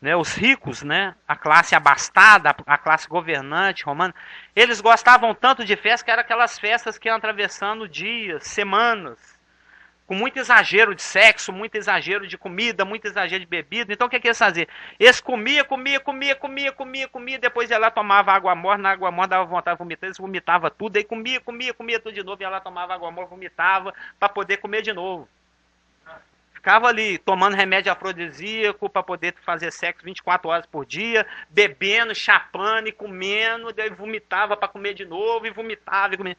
A: né, os ricos, né, a classe abastada, a classe governante romana, eles gostavam tanto de festa que eram aquelas festas que iam atravessando dias, semanas, com muito exagero de sexo, muito exagero de comida, muito exagero de bebida. Então o que eles faziam? Eles comiam, depois ia lá, tomava água morna, a água morna dava vontade de vomitar, eles vomitavam tudo, aí comia tudo de novo, ia lá, tomava água morna, vomitava, para poder comer de novo. Ficava ali tomando remédio afrodisíaco para poder fazer sexo 24 horas por dia, bebendo, chapando e comendo, daí vomitava para comer de novo e vomitava e comia.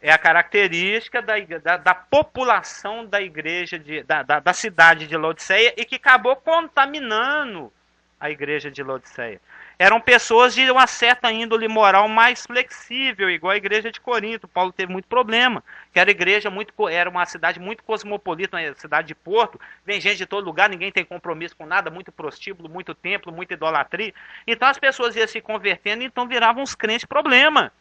A: É a característica da população da igreja, da cidade de Laodiceia e que acabou contaminando a igreja de Laodiceia. Eram pessoas de uma certa índole moral mais flexível, igual a igreja de Corinto. Paulo teve muito problema, que era uma cidade muito cosmopolita, uma cidade de porto, vem gente de todo lugar, ninguém tem compromisso com nada, muito prostíbulo, muito templo, muita idolatria. Então as pessoas iam se convertendo e então viravam uns crentes problema.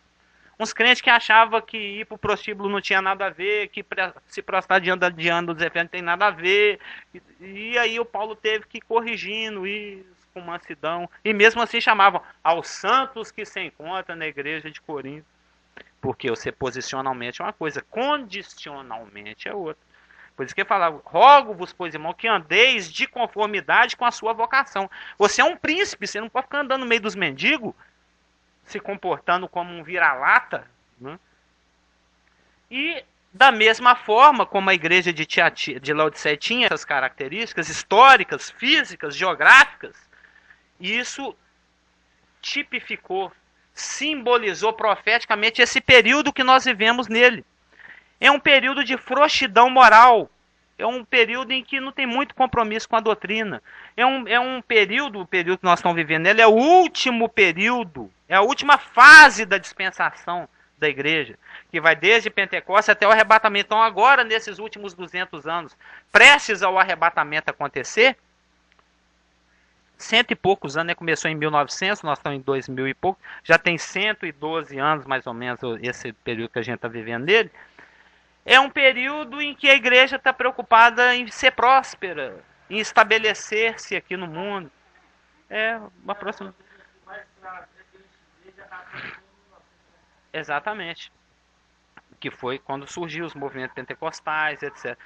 A: Uns crentes que achavam que ir para o prostíbulo não tinha nada a ver, que se prostrar diante dos efeitos não tem nada a ver. E aí o Paulo teve que ir corrigindo isso com mansidão. E mesmo assim chamavam aos santos que se encontram na igreja de Corinto. Porque você posicionalmente é uma coisa, condicionalmente é outra. Por isso que ele falava, rogo-vos, pois, irmão, que andeis de conformidade com a sua vocação. Você é um príncipe, você não pode ficar andando no meio dos mendigos, se comportando como um vira-lata, né? E da mesma forma como a igreja de Laodiceia tinha essas características históricas, físicas, geográficas, isso tipificou, simbolizou profeticamente esse período que nós vivemos nele. É um período de frouxidão moral, é um período em que não tem muito compromisso com a doutrina. É um período, o período que nós estamos vivendo nele é o último período, é a última fase da dispensação da igreja, que vai desde Pentecostes até o arrebatamento. Então agora, nesses últimos 200 anos, prestes ao arrebatamento acontecer, cento e poucos anos, né? Começou em 1900, nós estamos em 2000 e pouco, já tem 112 anos mais ou menos esse período que a gente está vivendo nele. É um período em que a igreja está preocupada em ser próspera, em estabelecer-se aqui no mundo. É uma próxima. Exatamente. Que foi quando surgiu os movimentos pentecostais, etc.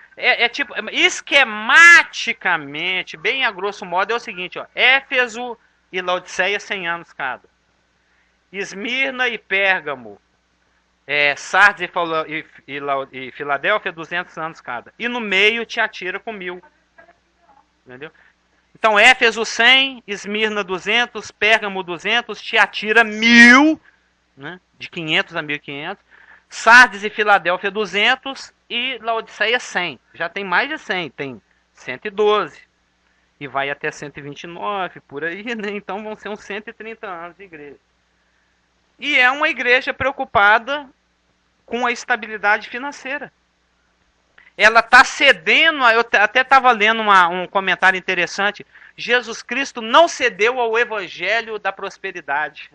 A: Tipo, esquematicamente, bem a grosso modo, é o seguinte, ó, Éfeso e Laodiceia, 100 anos cada. Esmirna e Pérgamo, Sardes e Filadélfia, 200 anos cada. E no meio Tiatira com 1000. Entendeu? Então, Éfeso 100, Esmirna 200, Pérgamo 200, Tiatira 1000, né? De 500 a 1500. Sardes e Filadélfia 200 e Laodiceia 100. Já tem mais de 100, tem 112. E vai até 129, por aí, né? Então vão ser uns 130 anos de igreja. E é uma igreja preocupada com a estabilidade financeira. Ela está cedendo, eu até estava lendo um comentário interessante, Jesus Cristo não cedeu ao evangelho da prosperidade.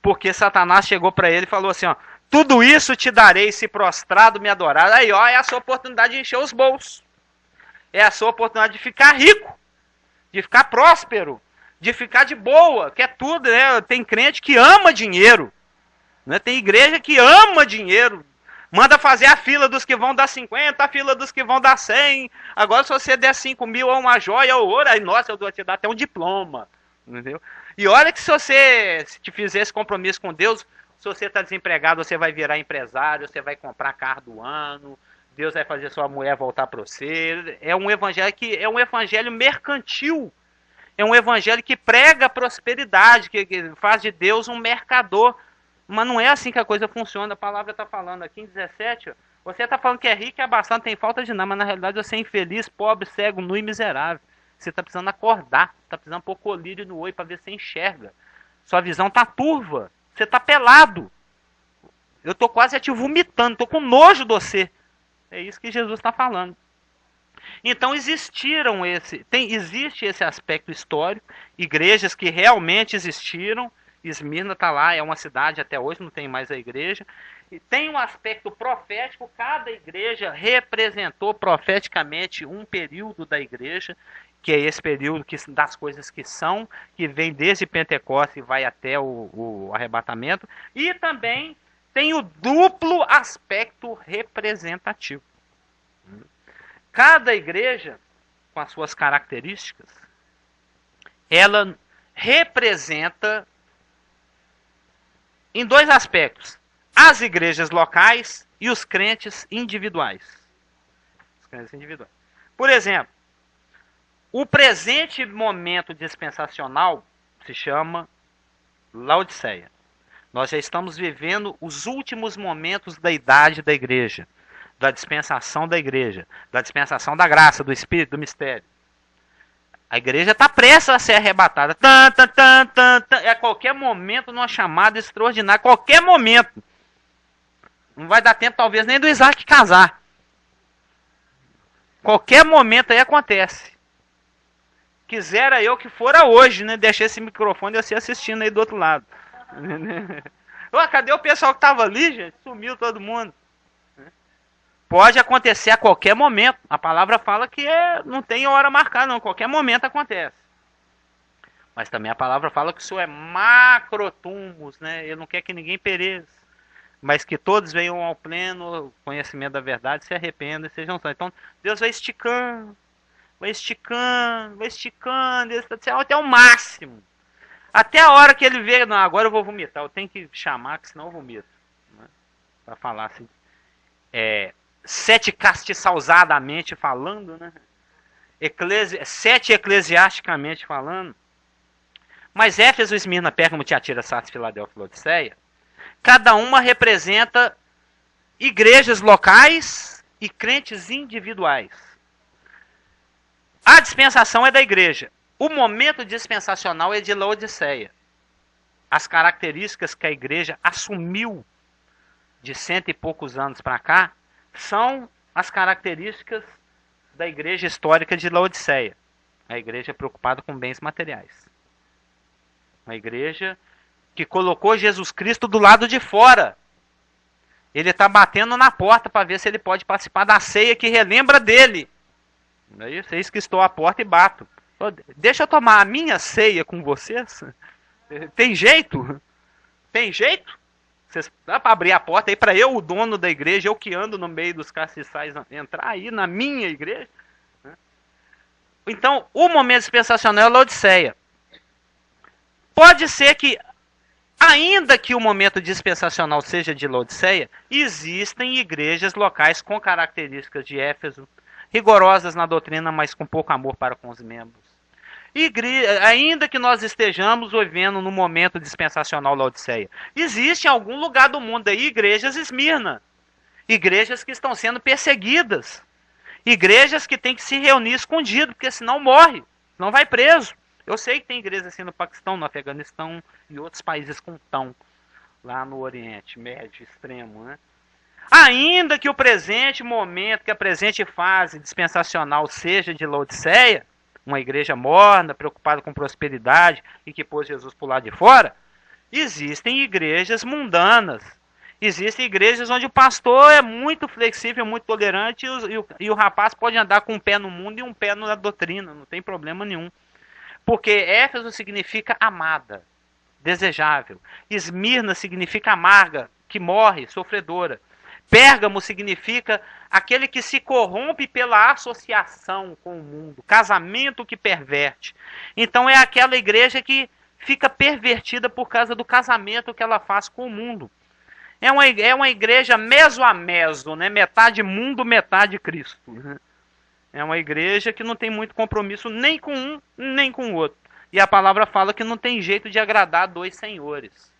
A: Porque Satanás chegou para ele e falou assim, ó, tudo isso te darei se prostrado me adorar. Aí, ó, é a sua oportunidade de encher os bolsos. É a sua oportunidade de ficar rico, de ficar próspero, de ficar de boa, que é tudo, né? Tem crente que ama dinheiro, né? Tem igreja que ama dinheiro. Manda fazer a fila dos que vão dar 50, a fila dos que vão dar 100. Agora, se você der 5 mil ou uma joia ou ouro, aí, nossa, eu vou te dar até um diploma. Entendeu? E olha que se você te fizer esse compromisso com Deus, se você está desempregado, você vai virar empresário, você vai comprar carro do ano, Deus vai fazer sua mulher voltar para você. É um evangelho que é um evangelho mercantil. É um evangelho que prega prosperidade, que faz de Deus um mercador. Mas não é assim que a coisa funciona. A palavra está falando aqui em 17, ó, você está falando que é rico e abastado, não tem falta de nada, mas na realidade você é infeliz, pobre, cego, nu e miserável. Você está precisando acordar, está precisando pôr colírio no olho para ver se você enxerga. Sua visão está turva, você está pelado. Eu estou quase te vomitando, estou com nojo de você. É isso que Jesus está falando. Então existe esse aspecto histórico, igrejas que realmente existiram. Esmirna está lá, é uma cidade até hoje, não tem mais a igreja. E tem um aspecto profético, cada igreja representou profeticamente um período da igreja, que é esse período das coisas que são, que vem desde Pentecostes e vai até o arrebatamento. E também tem o duplo aspecto representativo. Cada igreja, com as suas características, ela representa em dois aspectos: as igrejas locais e os crentes individuais. Os crentes individuais. Por exemplo, o presente momento dispensacional se chama Laodiceia. Nós já estamos vivendo os últimos momentos da idade da igreja, da dispensação da igreja, da dispensação da graça, do Espírito, do mistério. A igreja está prestes a ser arrebatada. A qualquer momento, numa chamada extraordinária. Qualquer momento. Não vai dar tempo, talvez, nem do Isaac casar. Qualquer momento aí acontece. Quisera eu que fora hoje, né? Deixar esse microfone e você assistindo aí do outro lado. Cadê o pessoal que estava ali, gente? Sumiu todo mundo. Pode acontecer a qualquer momento. A palavra fala que não tem hora marcada, não. Qualquer momento acontece. Mas também a palavra fala que isso é macrotumos, né? Ele não quer que ninguém pereça, mas que todos venham ao pleno conhecimento da verdade, se arrependam e sejam salvos. Então, Deus vai esticando, vai esticando, vai esticando, até o máximo. Até a hora que ele vê, não, agora eu vou vomitar, eu tenho que chamar, que senão eu vomito. Né? Para falar assim. Sete castiçalzadamente falando, né? Sete eclesiasticamente falando. Mas Éfeso, Esmirna, Pérgamo, Tiatira, Sardes, Filadélfia e Laodiceia, cada uma representa igrejas locais e crentes individuais. A dispensação é da igreja. O momento dispensacional é de Laodiceia. As características que a igreja assumiu de 100 e poucos anos para cá são as características da igreja histórica de Laodiceia. Uma igreja preocupada com bens materiais. Uma igreja que colocou Jesus Cristo do lado de fora. Ele está batendo na porta para ver se ele pode participar da ceia que relembra dele. Aí vocês que estou à porta e bato. Deixa eu tomar a minha ceia com vocês? Tem jeito? Tem jeito? Vocês dá para abrir a porta aí para eu, o dono da igreja, eu que ando no meio dos castiçais, entrar aí na minha igreja? Então, o momento dispensacional é a Laodiceia. Pode ser que, ainda que o momento dispensacional seja de Laodiceia, existem igrejas locais com características de Éfeso, rigorosas na doutrina, mas com pouco amor para com os membros. Ainda que nós estejamos vivendo no momento dispensacional Laodiceia, existe em algum lugar do mundo aí igrejas Esmirna, igrejas que estão sendo perseguidas, igrejas que têm que se reunir escondido, porque senão morre, não vai preso. Eu sei que tem igrejas assim no Paquistão, no Afeganistão e outros países com tão lá no Oriente Médio extremo, né? Ainda que o presente momento, que a presente fase dispensacional seja de Laodiceia, uma igreja morna, preocupada com prosperidade e que pôs Jesus por lá de fora, existem igrejas mundanas. Existem igrejas onde o pastor é muito flexível, muito tolerante e o rapaz pode andar com um pé no mundo e um pé na doutrina, não tem problema nenhum. Porque Éfeso significa amada, desejável. Esmirna significa amarga, que morre, sofredora. Pérgamo significa aquele que se corrompe pela associação com o mundo, casamento que perverte. Então é aquela igreja que fica pervertida por causa do casamento que ela faz com o mundo. É uma igreja meso a meso, né? Metade mundo, metade Cristo. É uma igreja que não tem muito compromisso nem com um, nem com o outro. E a palavra fala que não tem jeito de agradar dois senhores.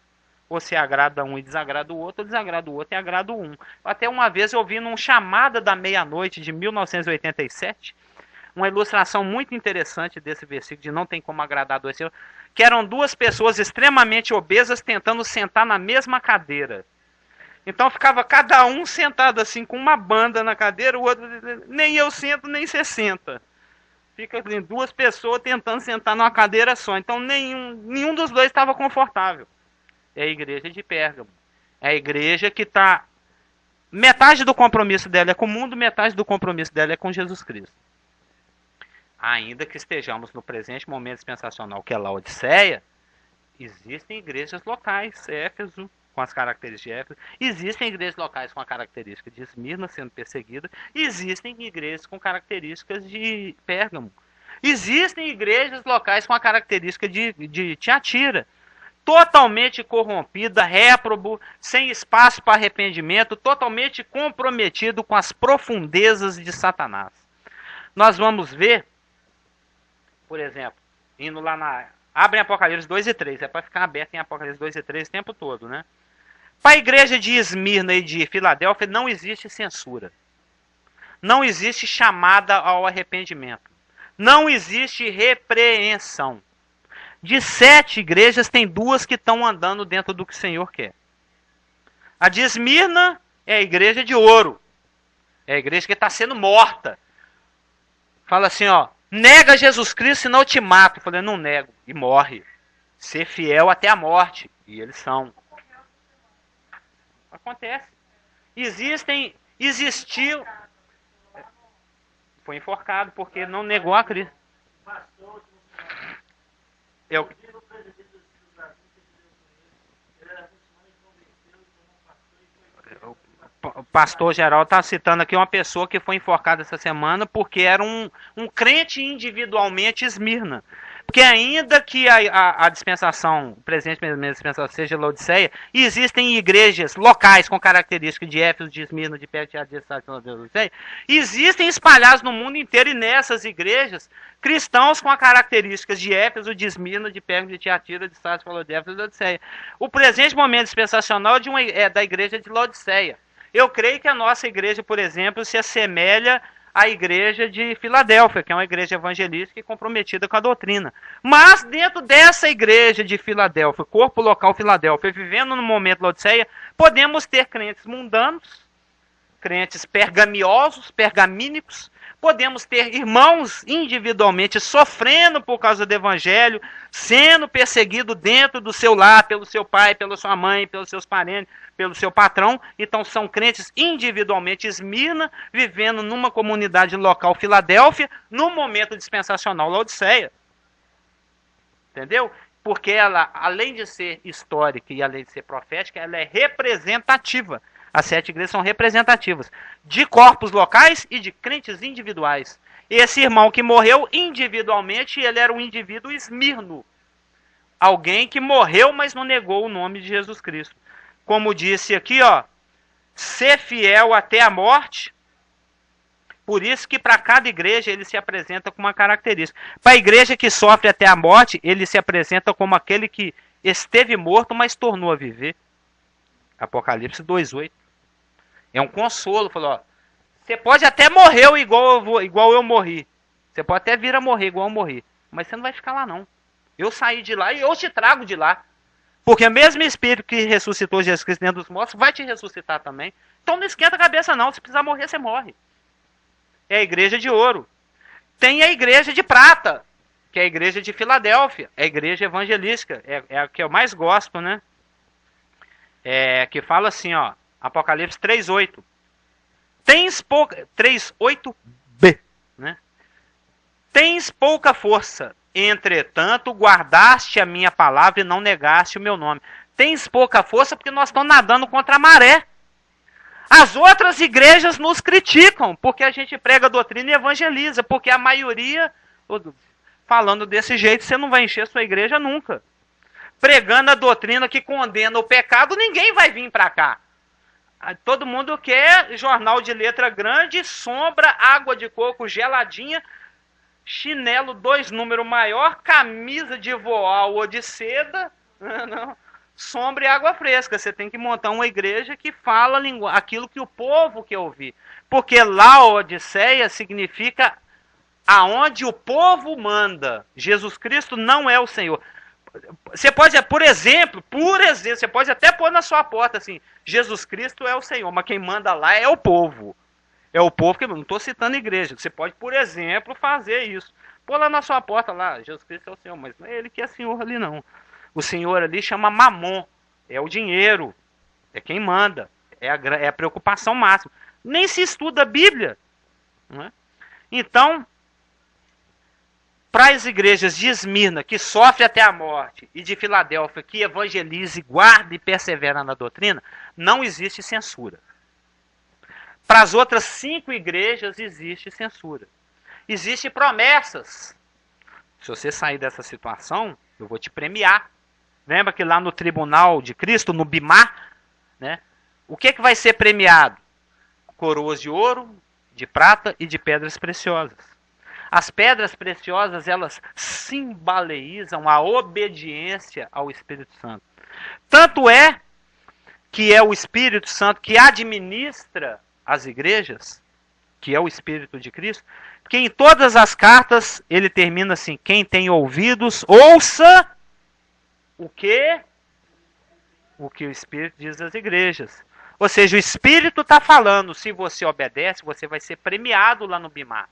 A: Ou se agrada um e desagrada o outro, ou desagrada o outro e agrada um. Até uma vez eu vi num Chamada da Meia-Noite de 1987, uma ilustração muito interessante desse versículo de não tem como agradar dois senhores, que eram duas pessoas extremamente obesas tentando sentar na mesma cadeira. Então ficava cada um sentado assim com uma banda na cadeira, o outro nem eu sento, nem você senta. Fica assim, duas pessoas tentando sentar numa cadeira só. Então nenhum dos dois estava confortável. É a igreja de Pérgamo. É a igreja que está... Metade do compromisso dela é com o mundo, metade do compromisso dela é com Jesus Cristo. Ainda que estejamos no presente momento dispensacional, que é Laodiceia, existem igrejas locais, Éfeso, com as características de Éfeso, existem igrejas locais com a característica de Esmirna sendo perseguida, existem igrejas com características de Pérgamo, existem igrejas locais com a característica de Tiatira, totalmente corrompida, réprobo, sem espaço para arrependimento, totalmente comprometido com as profundezas de Satanás. Nós vamos ver, por exemplo, indo lá abre Apocalipse 2 e 3, é para ficar aberto em Apocalipse 2 e 3 o tempo todo, né? Para a igreja de Esmirna e de Filadélfia não existe censura. Não existe chamada ao arrependimento. Não existe repreensão. De 7 igrejas, tem 2 que estão andando dentro do que o Senhor quer. A de Esmirna é a igreja de ouro. É a igreja que está sendo morta. Fala assim, ó, nega Jesus Cristo, senão eu te mato. Eu falei, não nego. E morre. Ser fiel até a morte. E eles são. Acontece. Existiu. Foi enforcado porque não negou a Cristo. O pastor Geraldo está citando aqui uma pessoa que foi enforcada essa semana porque era um crente individualmente Esmirna. Porque ainda que a dispensação, o presente mesmo da dispensação seja Laodiceia, existem igrejas locais com características de Éfeso, de Esmirna, de Pérgamo, de Laodiceia, existem espalhados no mundo inteiro e nessas igrejas cristãos com as características de Éfeso, de Esmirna, de Pérgamo, de Tiatira, de Sardes, Filadélfia e Laodiceia. O presente momento dispensacional é da igreja de Laodiceia. Eu creio que a nossa igreja, por exemplo, se assemelha à igreja de Filadélfia, que é uma igreja evangelística e comprometida com a doutrina. Mas dentro dessa igreja de Filadélfia, corpo local Filadélfia, vivendo no momento Laodiceia, podemos ter crentes mundanos, crentes pergamiosos, pergamínicos, Podemos ter irmãos individualmente sofrendo por causa do evangelho, sendo perseguido dentro do seu lar, pelo seu pai, pela sua mãe, pelos seus parentes, pelo seu patrão. Então são crentes individualmente, Esmirna, vivendo numa comunidade local, Filadélfia, no momento dispensacional, Laodiceia. Entendeu? Porque ela, além de ser histórica e além de ser profética, ela é representativa. As 7 igrejas são representativas de corpos locais e de crentes individuais. Esse irmão que morreu individualmente, ele era um indivíduo esmirno. Alguém que morreu, mas não negou o nome de Jesus Cristo. Como disse aqui, ó, ser fiel até a morte. Por isso que para cada igreja ele se apresenta com uma característica. Para a igreja que sofre até a morte, ele se apresenta como aquele que esteve morto, mas tornou a viver. Apocalipse 2:8. É um consolo. Falou, ó, você pode até morrer igual eu morri. Você pode até vir a morrer igual eu morri. Mas você não vai ficar lá, não. Eu saí de lá e eu te trago de lá. Porque o mesmo Espírito que ressuscitou Jesus Cristo dentro dos mortos vai te ressuscitar também. Então não esquenta a cabeça, não. Se precisar morrer, você morre. É a igreja de ouro. Tem a igreja de prata, que é a igreja de Filadélfia. É a igreja evangelística. É a que eu mais gosto, né? Que fala assim, ó, Apocalipse 3:8. Tens pouca 3:8b, né? Tens pouca força, entretanto guardaste a minha palavra e não negaste o meu nome. Tens pouca força porque nós estamos nadando contra a maré. As outras igrejas nos criticam porque a gente prega a doutrina e evangeliza, porque a maioria, falando desse jeito, você não vai encher sua igreja nunca. Pregando a doutrina que condena o pecado, ninguém vai vir para cá. Todo mundo quer jornal de letra grande, sombra, água de coco geladinha, chinelo 2 número maior, camisa de voal ou de seda, não, sombra e água fresca. Você tem que montar uma igreja que fala aquilo que o povo quer ouvir. Porque Laodiceia significa aonde o povo manda. Jesus Cristo não é o Senhor. Você pode, por exemplo, você pode até pôr na sua porta assim, Jesus Cristo é o Senhor, mas quem manda lá é o povo. É o povo que, não estou citando igreja, você pode, por exemplo, fazer isso. Pôr lá na sua porta, lá, Jesus Cristo é o Senhor, mas não é ele que é Senhor ali não. O Senhor ali chama Mamon, é o dinheiro, é quem manda, é a preocupação máxima. Nem se estuda a Bíblia. Não é? Então, para as igrejas de Esmirna, que sofre até a morte, e de Filadélfia, que evangeliza, guarda e persevera na doutrina, não existe censura. Para as outras 5 igrejas existe censura. Existem promessas. Se você sair dessa situação, eu vou te premiar. Lembra que lá no tribunal de Cristo, no Bimá, né, o que vai ser premiado? Coroas de ouro, de prata e de pedras preciosas. As pedras preciosas, elas simbolizam a obediência ao Espírito Santo. Tanto é que é o Espírito Santo que administra as igrejas, que é o Espírito de Cristo, que em todas as cartas ele termina assim: quem tem ouvidos, ouça o que o Espírito diz às igrejas. Ou seja, o Espírito está falando, se você obedece, você vai ser premiado lá no Bimá.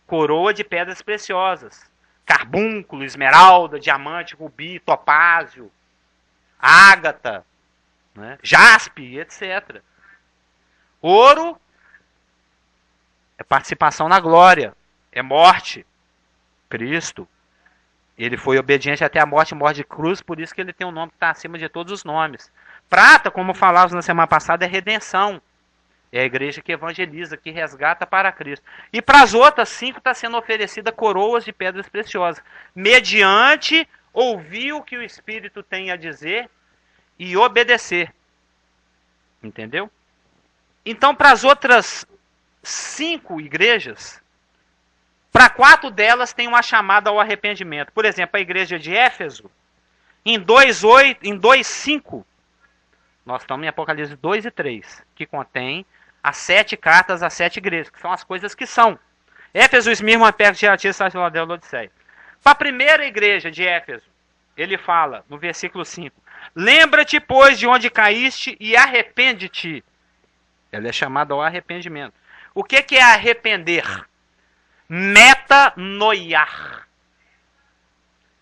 A: Coroa de pedras preciosas, carbúnculo, esmeralda, diamante, rubi, topázio, ágata, né, jaspe, etc. Ouro é participação na glória, é morte. Cristo, ele foi obediente até a morte de cruz, por isso que ele tem um nome que está acima de todos os nomes. Prata, como falávamos na semana passada, é redenção. É a igreja que evangeliza, que resgata para Cristo. E para as outras 5 está sendo oferecida coroas de pedras preciosas, mediante ouvir o que o Espírito tem a dizer e obedecer. Entendeu? Então, para as outras 5 igrejas, para 4 delas tem uma chamada ao arrependimento. Por exemplo, a igreja de Éfeso, em 2:5, nós estamos em Apocalipse 2 e 3, que contém as 7 cartas às 7 igrejas, que são as coisas que são. Éfeso, Esmirna, Pérgamo, Tiatira, Filadélfia, Laodiceia. Para a primeira igreja de Éfeso, ele fala, no versículo 5, lembra-te, pois, de onde caíste e arrepende-te. Ela é chamada ao arrependimento. O que é arrepender? Metanoiar.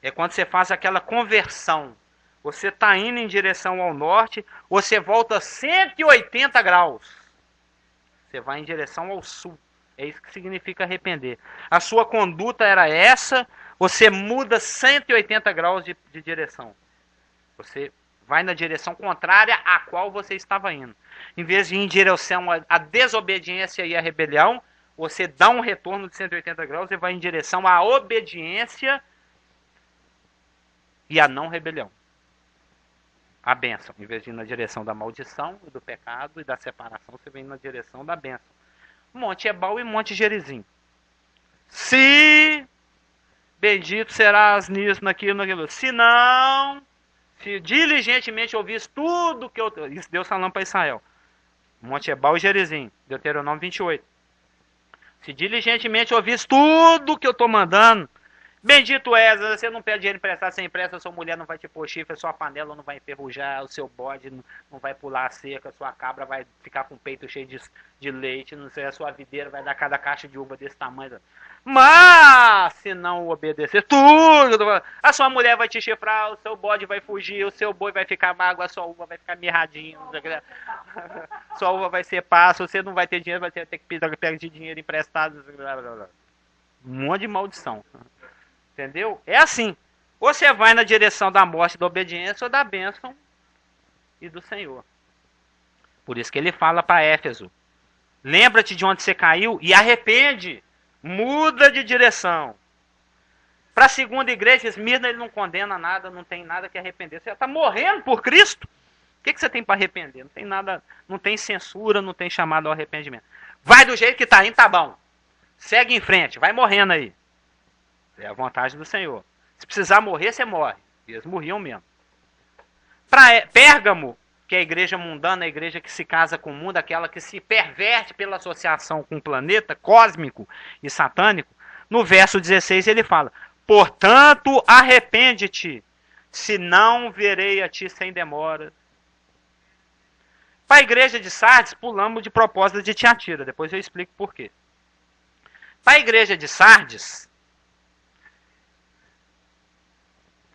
A: É quando você faz aquela conversão. Você está indo em direção ao norte, você volta 180 graus. Você vai em direção ao sul. É isso que significa arrepender. A sua conduta era essa, você muda 180 graus de direção. Você vai na direção contrária à qual você estava indo. Em vez de ir em direção à desobediência e à rebelião, você dá um retorno de 180 graus e vai em direção à obediência e à não rebelião. A bênção. Em vez de ir na direção da maldição, do pecado e da separação, você vem na direção da bênção. Monte Ebal e Monte Gerizim. Se bendito serás nisso, naquilo. Se não, se diligentemente ouvis tudo que eu... Isso Deus falando para Israel. Monte Ebal e Gerizim. Deuteronômio 28. Se diligentemente ouvis tudo que eu estou mandando, bendito és, você não pede dinheiro emprestado, sem empresta, sua mulher não vai te pôr chifre, sua panela não vai enferrujar, o seu bode não vai pular a seca, sua cabra vai ficar com o peito cheio de leite, não sei, a sua videira vai dar cada caixa de uva desse tamanho. Mas, se não obedecer tudo, a sua mulher vai te chifrar, o seu bode vai fugir, o seu boi vai ficar magro, a sua uva vai ficar mirradinho, sua uva vai ser passo, você não vai ter dinheiro, vai ter que pedir dinheiro emprestado. Um monte de maldição. Entendeu? É assim. Ou você vai na direção da morte, da obediência, ou da bênção e do Senhor. Por isso que ele fala para Éfeso. Lembra-te de onde você caiu e arrepende. Muda de direção. Para a segunda igreja, Esmirna, ele não condena nada, não tem nada que arrepender. Você já está morrendo por Cristo. O que você tem para arrepender? Não tem nada, não tem censura, não tem chamado ao arrependimento. Vai do jeito que está indo, tá bom. Segue em frente, vai morrendo aí. É a vontade do Senhor. Se precisar morrer, você morre. E eles morriam mesmo. Para Pérgamo, que é a igreja mundana, a igreja que se casa com o mundo, aquela que se perverte pela associação com o planeta cósmico e satânico, no verso 16 ele fala: portanto, arrepende-te, senão verei a ti sem demora. Para a igreja de Sardes, pulamos de propósito de Tiatira. Depois eu explico por quê. Para a igreja de Sardes,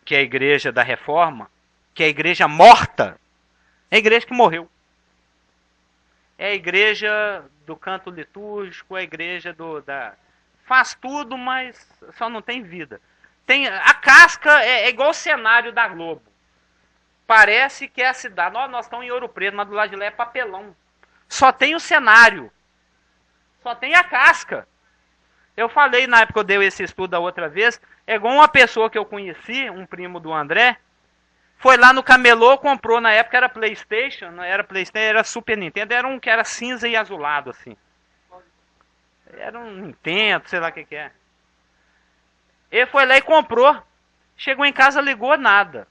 A: que é a igreja da reforma, que é a igreja morta, é a igreja que morreu. É a igreja do canto litúrgico, é a igreja faz tudo, mas só não tem vida. A casca é igual o cenário da Globo. Parece que é a cidade. Nós estamos em Ouro Preto, mas do lado de lá é papelão. Só tem o cenário. Só tem a casca. Eu falei na época que eu dei esse estudo da outra vez, é igual uma pessoa que eu conheci, um primo do André, foi lá no camelô, comprou, na época era PlayStation, não era PlayStation, era Super Nintendo, era um que era cinza e azulado, assim. Era um Nintendo, sei lá o que é. Ele foi lá e comprou. Chegou em casa, ligou, nada.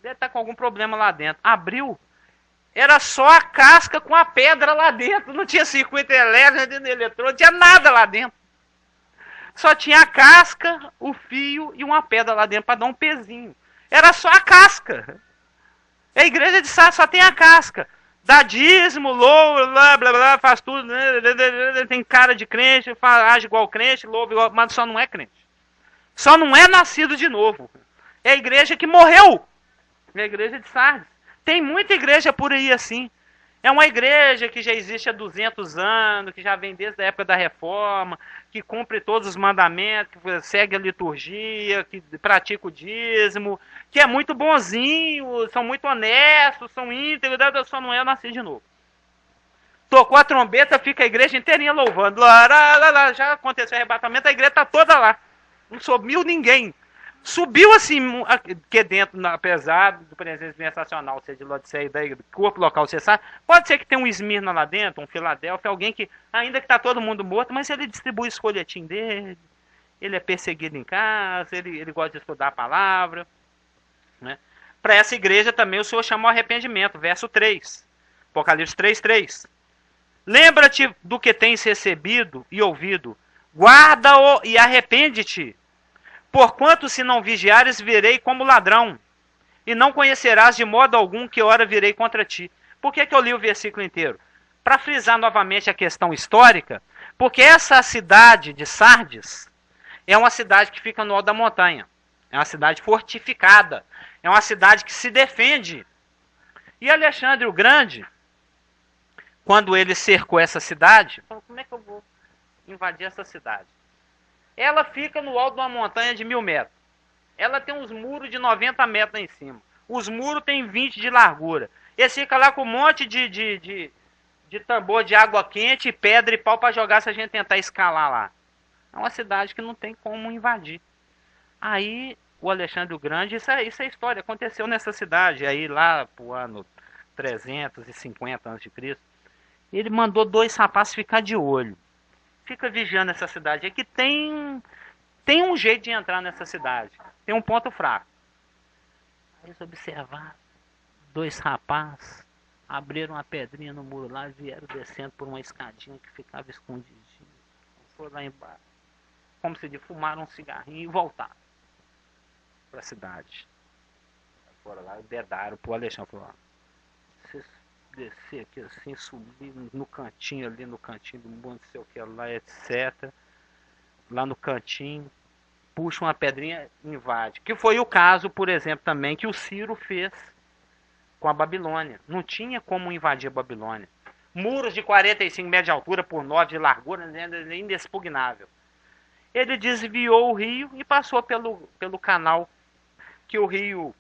A: Deve estar com algum problema lá dentro. Abriu. Era só a casca com a pedra lá dentro. Não tinha circuito elétrico, eletrônico, não tinha nada lá dentro. Só tinha a casca, o fio e uma pedra lá dentro para dar um pezinho. Era só a casca. A igreja de Sardes só tem a casca. Dá dízimo, louva, blá, blá, blá, faz tudo. Tem cara de crente, age igual crente, louva igual, mas só não é crente. Só não é nascido de novo. É a igreja que morreu. É a igreja de Sardes. Tem muita igreja por aí assim. É uma igreja que já existe há 200 anos, que já vem desde a época da reforma, que cumpre todos os mandamentos, que segue a liturgia, que pratica o dízimo, que é muito bonzinho, são muito honestos, são íntegros, só não é nascer de novo. Tocou a trombeta, fica a igreja inteirinha louvando. Já aconteceu o arrebatamento, a igreja está toda lá. Não subiu ninguém. Subiu assim, aqui dentro, apesar do presença estacional ser de Laodiceia e daí do corpo local cessar, pode ser que tenha um Esmirna lá dentro, um Filadélfia, alguém que, ainda que está todo mundo morto, mas ele distribui os folhetinhos dele, ele é perseguido em casa, ele gosta de estudar a palavra. Né? Para essa igreja também o Senhor chamou arrependimento, verso 3, Apocalipse 3:3. Lembra-te do que tens recebido e ouvido, guarda-o e arrepende-te. Porquanto se não vigiares, virei como ladrão, e não conhecerás de modo algum que hora virei contra ti. Por que eu li o versículo inteiro? para frisar novamente a questão histórica, porque essa cidade de Sardes é uma cidade que fica no alto da montanha. É uma cidade fortificada. É uma cidade que se defende. E Alexandre o Grande, quando ele cercou essa cidade, falou, como é que eu vou invadir essa cidade? Ela fica no alto de uma montanha de 1000 metros. Ela tem uns muros de 90 metros lá em cima. Os muros têm 20 de largura. Eles ficam lá com um monte de tambor de água quente, pedra e pau para jogar se a gente tentar escalar lá. É uma cidade que não tem como invadir. Aí o Alexandre o Grande, isso é história, aconteceu nessa cidade. Aí lá pro ano 350 a.C., ele mandou 2 rapazes ficar de olho. Fica vigiando essa cidade. É que tem um jeito de entrar nessa cidade. Tem um ponto fraco. Aí eles observaram. 2 rapazes abriram uma pedrinha no muro lá e vieram descendo por uma escadinha que ficava escondidinha. Foram lá embaixo. Como se fumaram um cigarrinho e voltaram para a cidade. Foram lá e dedaram pro Alexandre. Falaram, vocês descer aqui assim, subir no cantinho ali, no cantinho do mundo, não sei o que lá, etc. Lá no cantinho, puxa uma pedrinha e invade. Que foi o caso, por exemplo, também que o Ciro fez com a Babilônia. Não tinha como invadir a Babilônia. Muros de 45 metros de altura por 9 de largura, inexpugnável. Ele desviou o rio e passou pelo canal, que o rio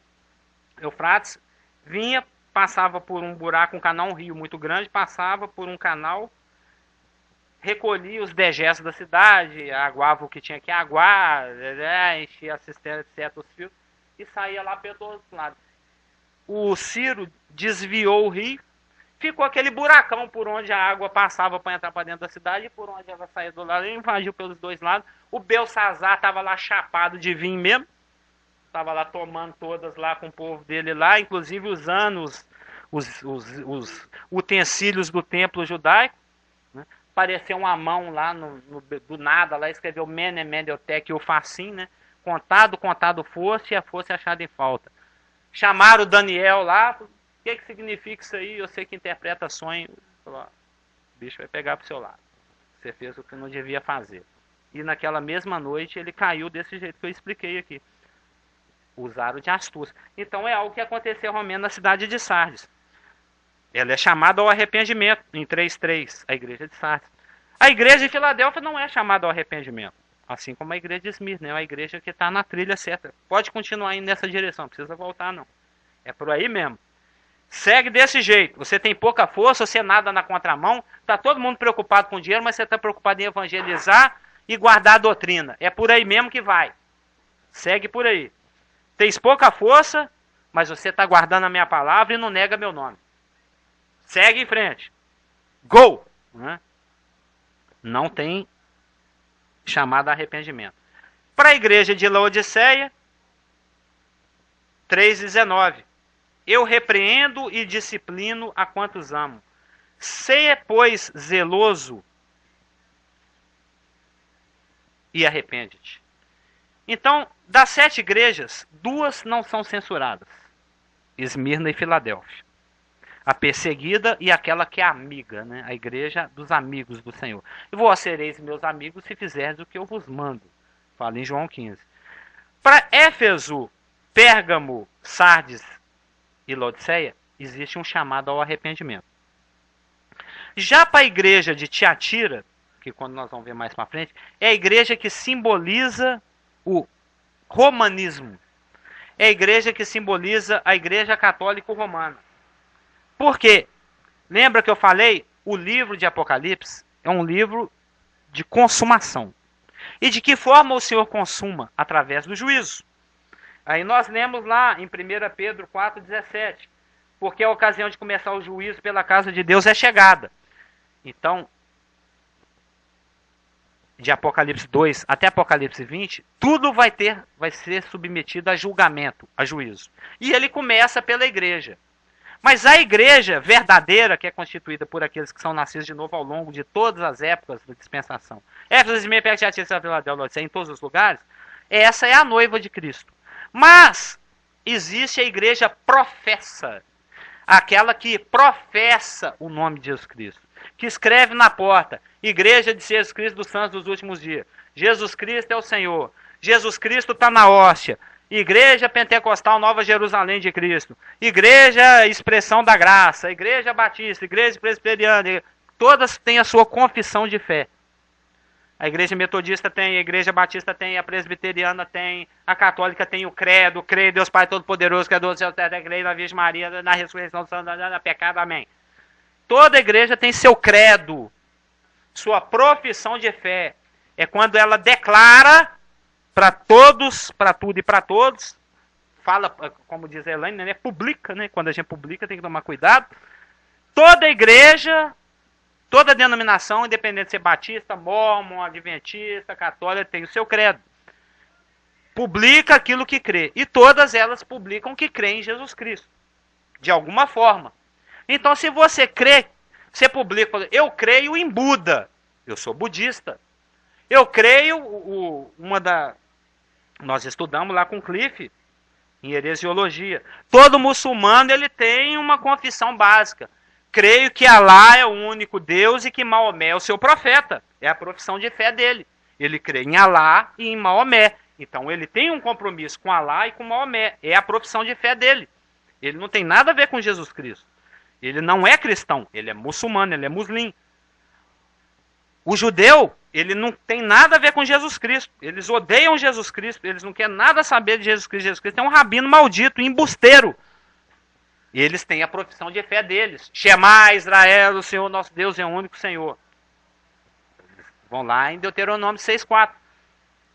A: Eufrates vinha, passava por um buraco, um canal, um rio muito grande, passava por um canal, recolhia os dejetos da cidade, aguava o que tinha que aguar, enchia a cisterna, etc., os fios, e saía lá pelo outro lado. O Ciro desviou o rio, ficou aquele buracão por onde a água passava para entrar para dentro da cidade, e por onde ela saía do lado, ele invadiu pelos 2 lados. O Belsazar estava lá chapado de vinho mesmo, estava lá tomando todas lá com o povo dele lá, inclusive usando os utensílios do templo judaico, né? Apareceu uma mão lá do nada, lá escreveu Mene, Mendeltec e o Facim, né? Contado fosse, e a fosse achada em falta. Chamaram o Daniel lá, o que significa isso aí? Eu sei que interpreta sonho. Falou, ó, o bicho vai pegar pro seu lado. Você fez o que não devia fazer. E naquela mesma noite ele caiu desse jeito que eu expliquei aqui. Usaram de astúcia. Então é algo que aconteceu realmente na cidade de Sardes. Ela é chamada ao arrependimento em 3:3, a igreja de Sardes. A igreja de Filadélfia não é chamada ao arrependimento. Assim como a igreja de Esmirna, é uma igreja que está na trilha certa. Pode continuar indo nessa direção, não precisa voltar não. É por aí mesmo. Segue desse jeito. Você tem pouca força, você nada na contramão. Está todo mundo preocupado com dinheiro, mas você está preocupado em evangelizar e guardar a doutrina. É por aí mesmo que vai. Segue por aí. Tens pouca força, mas você está guardando a minha palavra e não nega meu nome. Segue em frente. Go! Não tem chamada a arrependimento. Para a igreja de Laodiceia, 3:19. Eu repreendo e disciplino a quantos amo. Seja, pois, zeloso e arrepende-te. Então, das 7 igrejas, 2 não são censuradas. Esmirna e Filadélfia. A perseguida e aquela que é amiga, né? A igreja dos amigos do Senhor. E vós sereis meus amigos se fizerdes o que eu vos mando. Fala em João 15. Para Éfeso, Pérgamo, Sardes e Laodiceia, existe um chamado ao arrependimento. Já para a igreja de Tiatira, que quando nós vamos ver mais para frente, é a igreja que simboliza o romanismo. É a igreja que simboliza a igreja católica romana. Por quê? Lembra que eu falei? O livro de Apocalipse é um livro de consumação. E de que forma o Senhor consuma? Através do juízo. Aí nós lemos lá em 1 Pedro 4,17. Porque a ocasião de começar o juízo pela casa de Deus é chegada. Então, de Apocalipse 2 até Apocalipse 20, tudo vai ser submetido a julgamento, a juízo. E ele começa pela igreja. Mas a igreja verdadeira, que é constituída por aqueles que são nascidos de novo ao longo de todas as épocas da dispensação, Éfeso, Esmirna, Pérgamo, Tiatira, Filadélfia, em todos os lugares, essa é a noiva de Cristo. Mas existe a igreja professa. aquela que professa o nome de Jesus Cristo, que escreve na porta, Igreja de Jesus Cristo dos Santos dos Últimos Dias. Jesus Cristo é o Senhor. Jesus Cristo está na hóstia. Igreja Pentecostal Nova Jerusalém de Cristo. Igreja Expressão da Graça. Igreja Batista. Igreja Presbiteriana. Todas têm a sua confissão de fé. A Igreja Metodista tem, a Igreja Batista tem, a Presbiteriana tem, a Católica tem o credo, creio em Deus Pai Todo-Poderoso, Criador do céu e da terra, creio na Virgem Maria, na ressurreição do santo, na pecado, amém. Toda igreja tem seu credo, sua profissão de fé. É quando ela declara para todos, para tudo e para todos, fala, como diz a Elaine, né, publica, né? Quando a gente publica tem que tomar cuidado. Toda igreja, toda denominação, independente de ser batista, mórmon, adventista, católica, tem o seu credo. Publica aquilo que crê. E todas elas publicam que crê em Jesus Cristo. De alguma forma. Então, se você crê, você publica, eu creio em Buda. Eu sou budista. Eu creio, nós estudamos lá com o Cliff, em heresiologia. Todo muçulmano ele tem uma confissão básica. Creio que Alá é o único Deus e que Maomé é o seu profeta. É a profissão de fé dele. Ele crê em Alá e em Maomé. Então ele tem um compromisso com Alá e com Maomé. É a profissão de fé dele. Ele não tem nada a ver com Jesus Cristo. Ele não é cristão. Ele é muçulmano, ele é muslim. O judeu, ele não tem nada a ver com Jesus Cristo. Eles odeiam Jesus Cristo. Eles não querem nada saber de Jesus Cristo. Jesus Cristo é um rabino maldito, embusteiro. E eles têm a profissão de fé deles. Shema Israel, o Senhor nosso Deus é o único Senhor. Vão lá em Deuteronômio 6,4.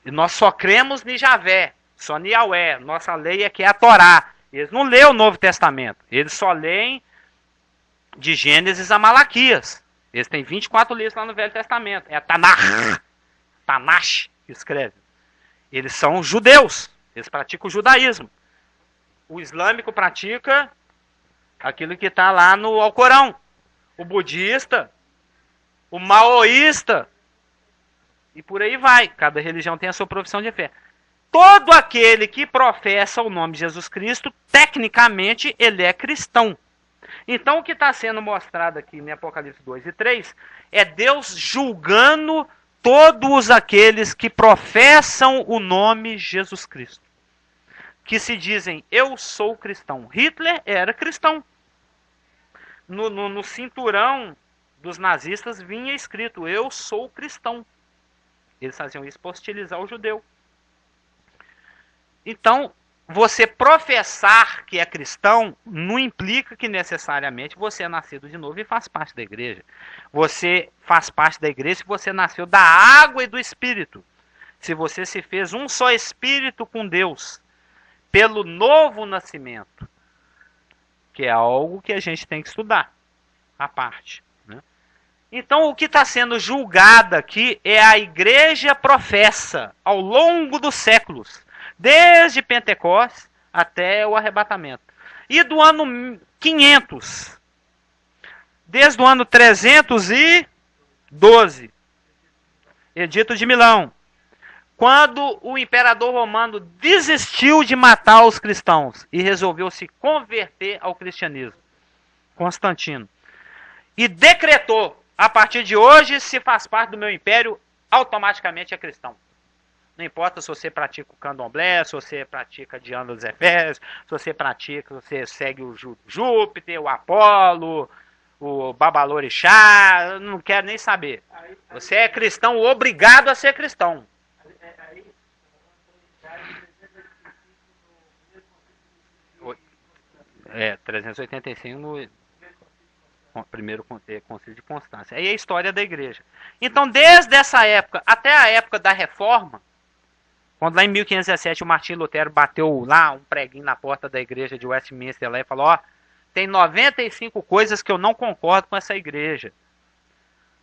A: E nós só cremos em Javé, só em Yahweh. Nossa lei é que é a Torá. Eles não lêem o Novo Testamento. Eles só leem de Gênesis a Malaquias. Eles têm 24 livros lá no Velho Testamento. É a Tanash que escreve. Eles são judeus. Eles praticam o judaísmo. O islâmico pratica aquilo que está lá no Alcorão. O budista, o maoísta, e por aí vai. Cada religião tem a sua profissão de fé. Todo aquele que professa o nome de Jesus Cristo, tecnicamente, ele é cristão. Então, o que está sendo mostrado aqui em Apocalipse 2 e 3 é Deus julgando todos aqueles que professam o nome Jesus Cristo. Que se dizem, eu sou cristão. Hitler era cristão. No cinturão dos nazistas vinha escrito, eu sou cristão. Eles faziam isso para hostilizar o judeu. Então, você professar que é cristão não implica que necessariamente você é nascido de novo e faz parte da igreja. Você faz parte da igreja se você nasceu da água e do Espírito. Se você se fez um só Espírito com Deus, pelo novo nascimento, que é algo que a gente tem que estudar, à parte. Né? Então, o que está sendo julgado aqui é a igreja professa ao longo dos séculos. Desde Pentecostes até o arrebatamento. E do ano 500, desde o ano 312, Edito de Milão, quando o imperador romano desistiu de matar os cristãos e resolveu se converter ao cristianismo, Constantino, e decretou, a partir de hoje, se faz parte do meu império, automaticamente é cristão. Não importa se você pratica o candomblé, se você pratica Diana dos Efésios, se você segue o Júpiter, o Apolo, o Babalorixá, não quero nem saber. Você é cristão obrigado a ser cristão. 385 no primeiro concílio de Constância. Aí é a história da igreja. Então, desde essa época até a época da Reforma, quando lá em 1517 o Martim Lutero bateu lá um preguinho na porta da igreja de Westminster lá e falou, ó, tem 95 coisas que eu não concordo com essa igreja.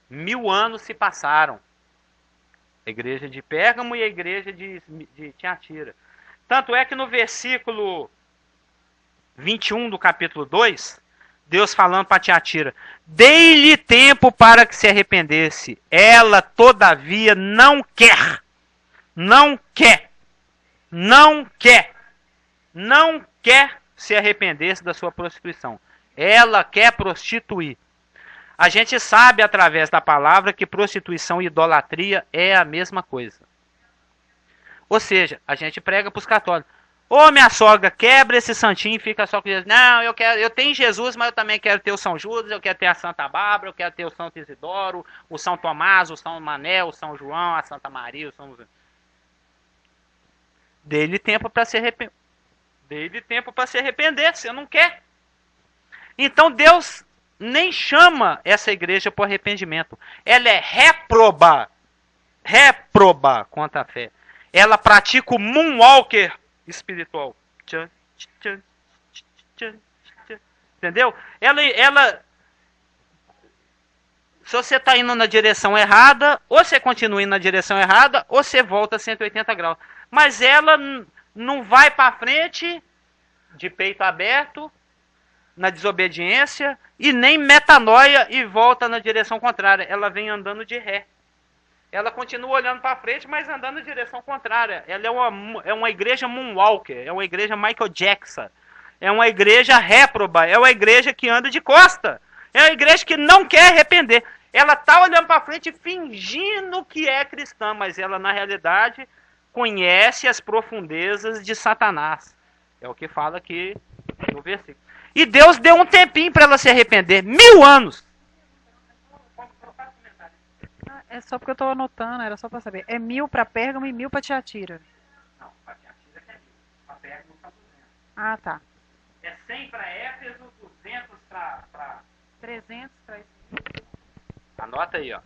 A: 1000 anos se passaram. A igreja de Pérgamo e a igreja de Tiatira. Tanto é que no versículo 21 do capítulo 2, Deus falando para Tiatira, dei-lhe tempo para que se arrependesse. Ela, todavia, não quer se arrepender da sua prostituição. Ela quer prostituir. A gente sabe através da palavra que prostituição e idolatria é a mesma coisa. Ou seja, a gente prega para os católicos. Ô, minha sogra, quebra esse santinho e fica só com Jesus. Não, eu tenho Jesus, mas eu também quero ter o São Judas, eu quero ter a Santa Bárbara, eu quero ter o Santo Isidoro, o São Tomás, o São Mané, o São João, a Santa Maria, o São... Dê-lhe tempo para se arrepender. Dê-lhe tempo para se arrepender, você não quer. Então Deus nem chama essa igreja para o arrependimento. Ela é réproba contra a fé. Ela pratica o moonwalker espiritual. Entendeu? Se você está indo na direção errada, ou você continua indo na direção errada, ou você volta 180 graus. Mas ela não vai para frente de peito aberto, na desobediência, e nem metanoia e volta na direção contrária. Ela vem andando de ré. Ela continua olhando para frente, mas andando em direção contrária. Ela é uma igreja moonwalker, é uma igreja Michael Jackson, é uma igreja réproba, é uma igreja que anda de costa, é uma igreja que não quer arrepender. Ela está olhando para frente fingindo que é cristã, mas ela na realidade conhece as profundezas de Satanás. É o que fala aqui no versículo. E Deus deu um tempinho para ela se arrepender, 1000 anos.
B: É só porque eu estou anotando, era só para saber. É 1000 para Pérgamo e 1000 para Tiatira.
A: Não, para Tiatira é 1000. Para Pérgamo está 200.
B: Ah, tá.
A: É 100 para Éfeso, 200 para...
B: 300 para...
A: Anota aí, ó.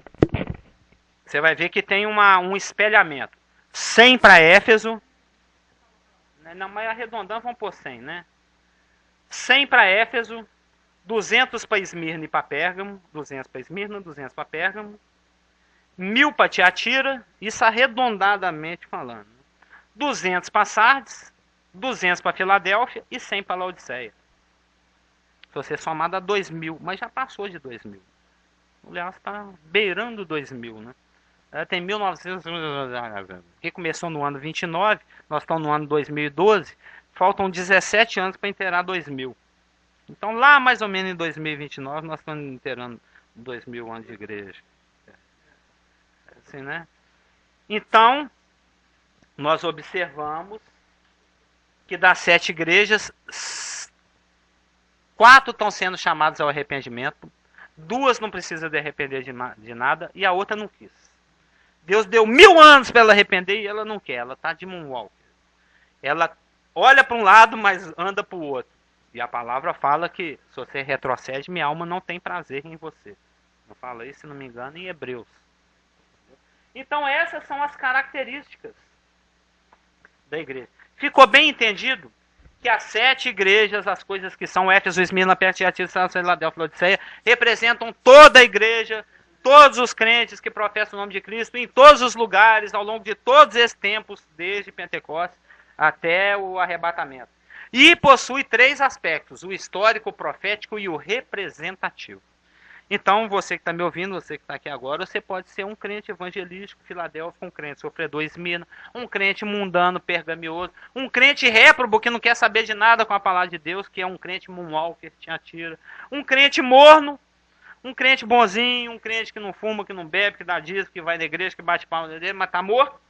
A: Você vai ver que tem um espelhamento. 100 para Éfeso. Não, mas arredondando, vamos pôr 100, né? 100 para Éfeso, 200 para Esmirna e para Pérgamo, 200 para Esmirna, 200 para Pérgamo, 1000 para Tiatira, isso arredondadamente falando. 200 para Sardes, 200 para Filadélfia e 100 para Laodiceia. Se você somar dá 2000, mas já passou de 2000. O Leão está beirando 2000, né? Tem 1900, que começou no ano 29, nós estamos no ano 2012, faltam 17 anos para inteirar 2000. Então lá mais ou menos em 2029 nós estamos inteirando 2000 anos de igreja. Assim, né? Então, nós observamos que das 7 igrejas, 4 estão sendo chamadas ao arrependimento, 2 não precisam de arrepender de nada e a outra não quis. Deus deu 1000 anos para ela arrepender e ela não quer, ela está de moonwalk. Ela olha para um lado, mas anda para o outro. E a palavra fala que se você retrocede, minha alma não tem prazer em você. Eu falo isso, se não me engano, em Hebreus. Então essas são as características da igreja. Ficou bem entendido que as 7 igrejas, as coisas que são Éfeso, Esmirna, Tiatira, Filadélfia, Laodiceia, representam toda a igreja, todos os crentes que professam o nome de Cristo, em todos os lugares, ao longo de todos esses tempos, desde Pentecostes até o arrebatamento. E possui 3 aspectos, o histórico, o profético e o representativo. Então, você que está me ouvindo, você que está aqui agora, você pode ser um crente evangelístico, Filadélfia, um crente sofredor, Esmirna, um crente mundano, pergamioso, um crente réprobo que não quer saber de nada com a palavra de Deus, que é um crente moonwalker, Tiatira, um crente morno, um crente bonzinho, um crente que não fuma, que não bebe, que dá dízimo, que vai na igreja, que bate palma dele, mas está morto.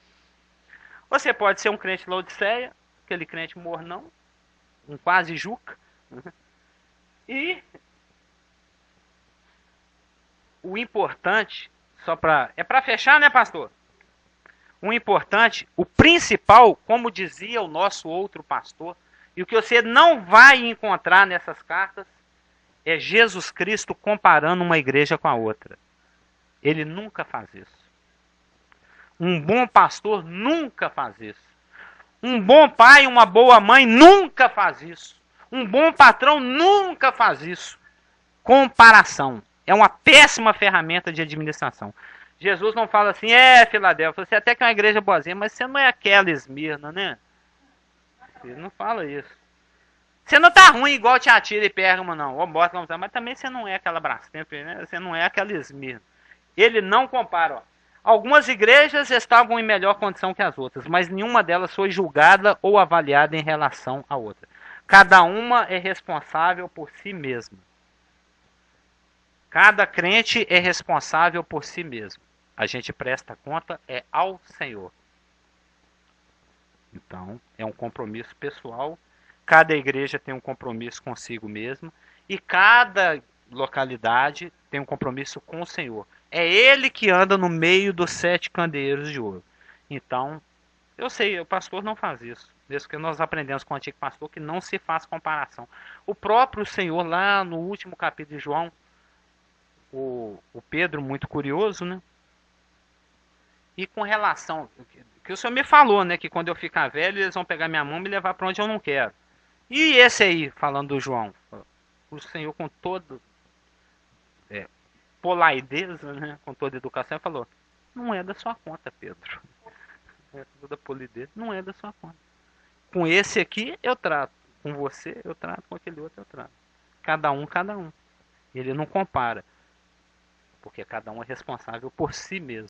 A: Você pode ser um crente Laodiceia, aquele crente mornão, um quase juca, e o importante, é para fechar, né, pastor? O importante, o principal, como dizia o nosso outro pastor, e o que você não vai encontrar nessas cartas, é Jesus Cristo comparando uma igreja com a outra. Ele nunca faz isso. Um bom pastor nunca faz isso. Um bom pai, uma boa mãe nunca faz isso. Um bom patrão nunca faz isso. Comparação. É uma péssima ferramenta de administração. Jesus não fala assim, Filadélfia, você até que é uma igreja boazinha, mas você não é aquela Esmirna, né? Ele não fala isso. Você não tá ruim igual Tiatira e Pérgamo, não. Mas também você não é aquela Brastemp, né? Você não é aquela Esmirna. Ele não compara. Ó. Algumas igrejas estavam em melhor condição que as outras, mas nenhuma delas foi julgada ou avaliada em relação à outra. Cada uma é responsável por si mesma. Cada crente é responsável por si mesmo. A gente presta conta ao Senhor. Então, é um compromisso pessoal. Cada igreja tem um compromisso consigo mesma. E cada localidade tem um compromisso com o Senhor. É Ele que anda no meio dos 7 candeeiros de ouro. Então, eu sei, o pastor não faz isso. Desde que nós aprendemos com o antigo pastor que não se faz comparação. O próprio Senhor, lá no último capítulo de João, o Pedro, muito curioso, né? E com relação, que o Senhor me falou, né? Que quando eu ficar velho, eles vão pegar minha mão e me levar para onde eu não quero. E esse aí, falando do João, o Senhor com todo polaideza, né? Com toda educação, falou: não é da sua conta, Pedro. Toda polidez, não é da sua conta. Com esse aqui eu trato, com você eu trato, com aquele outro eu trato. Cada um, cada um. Ele não compara, porque cada um é responsável por si mesmo.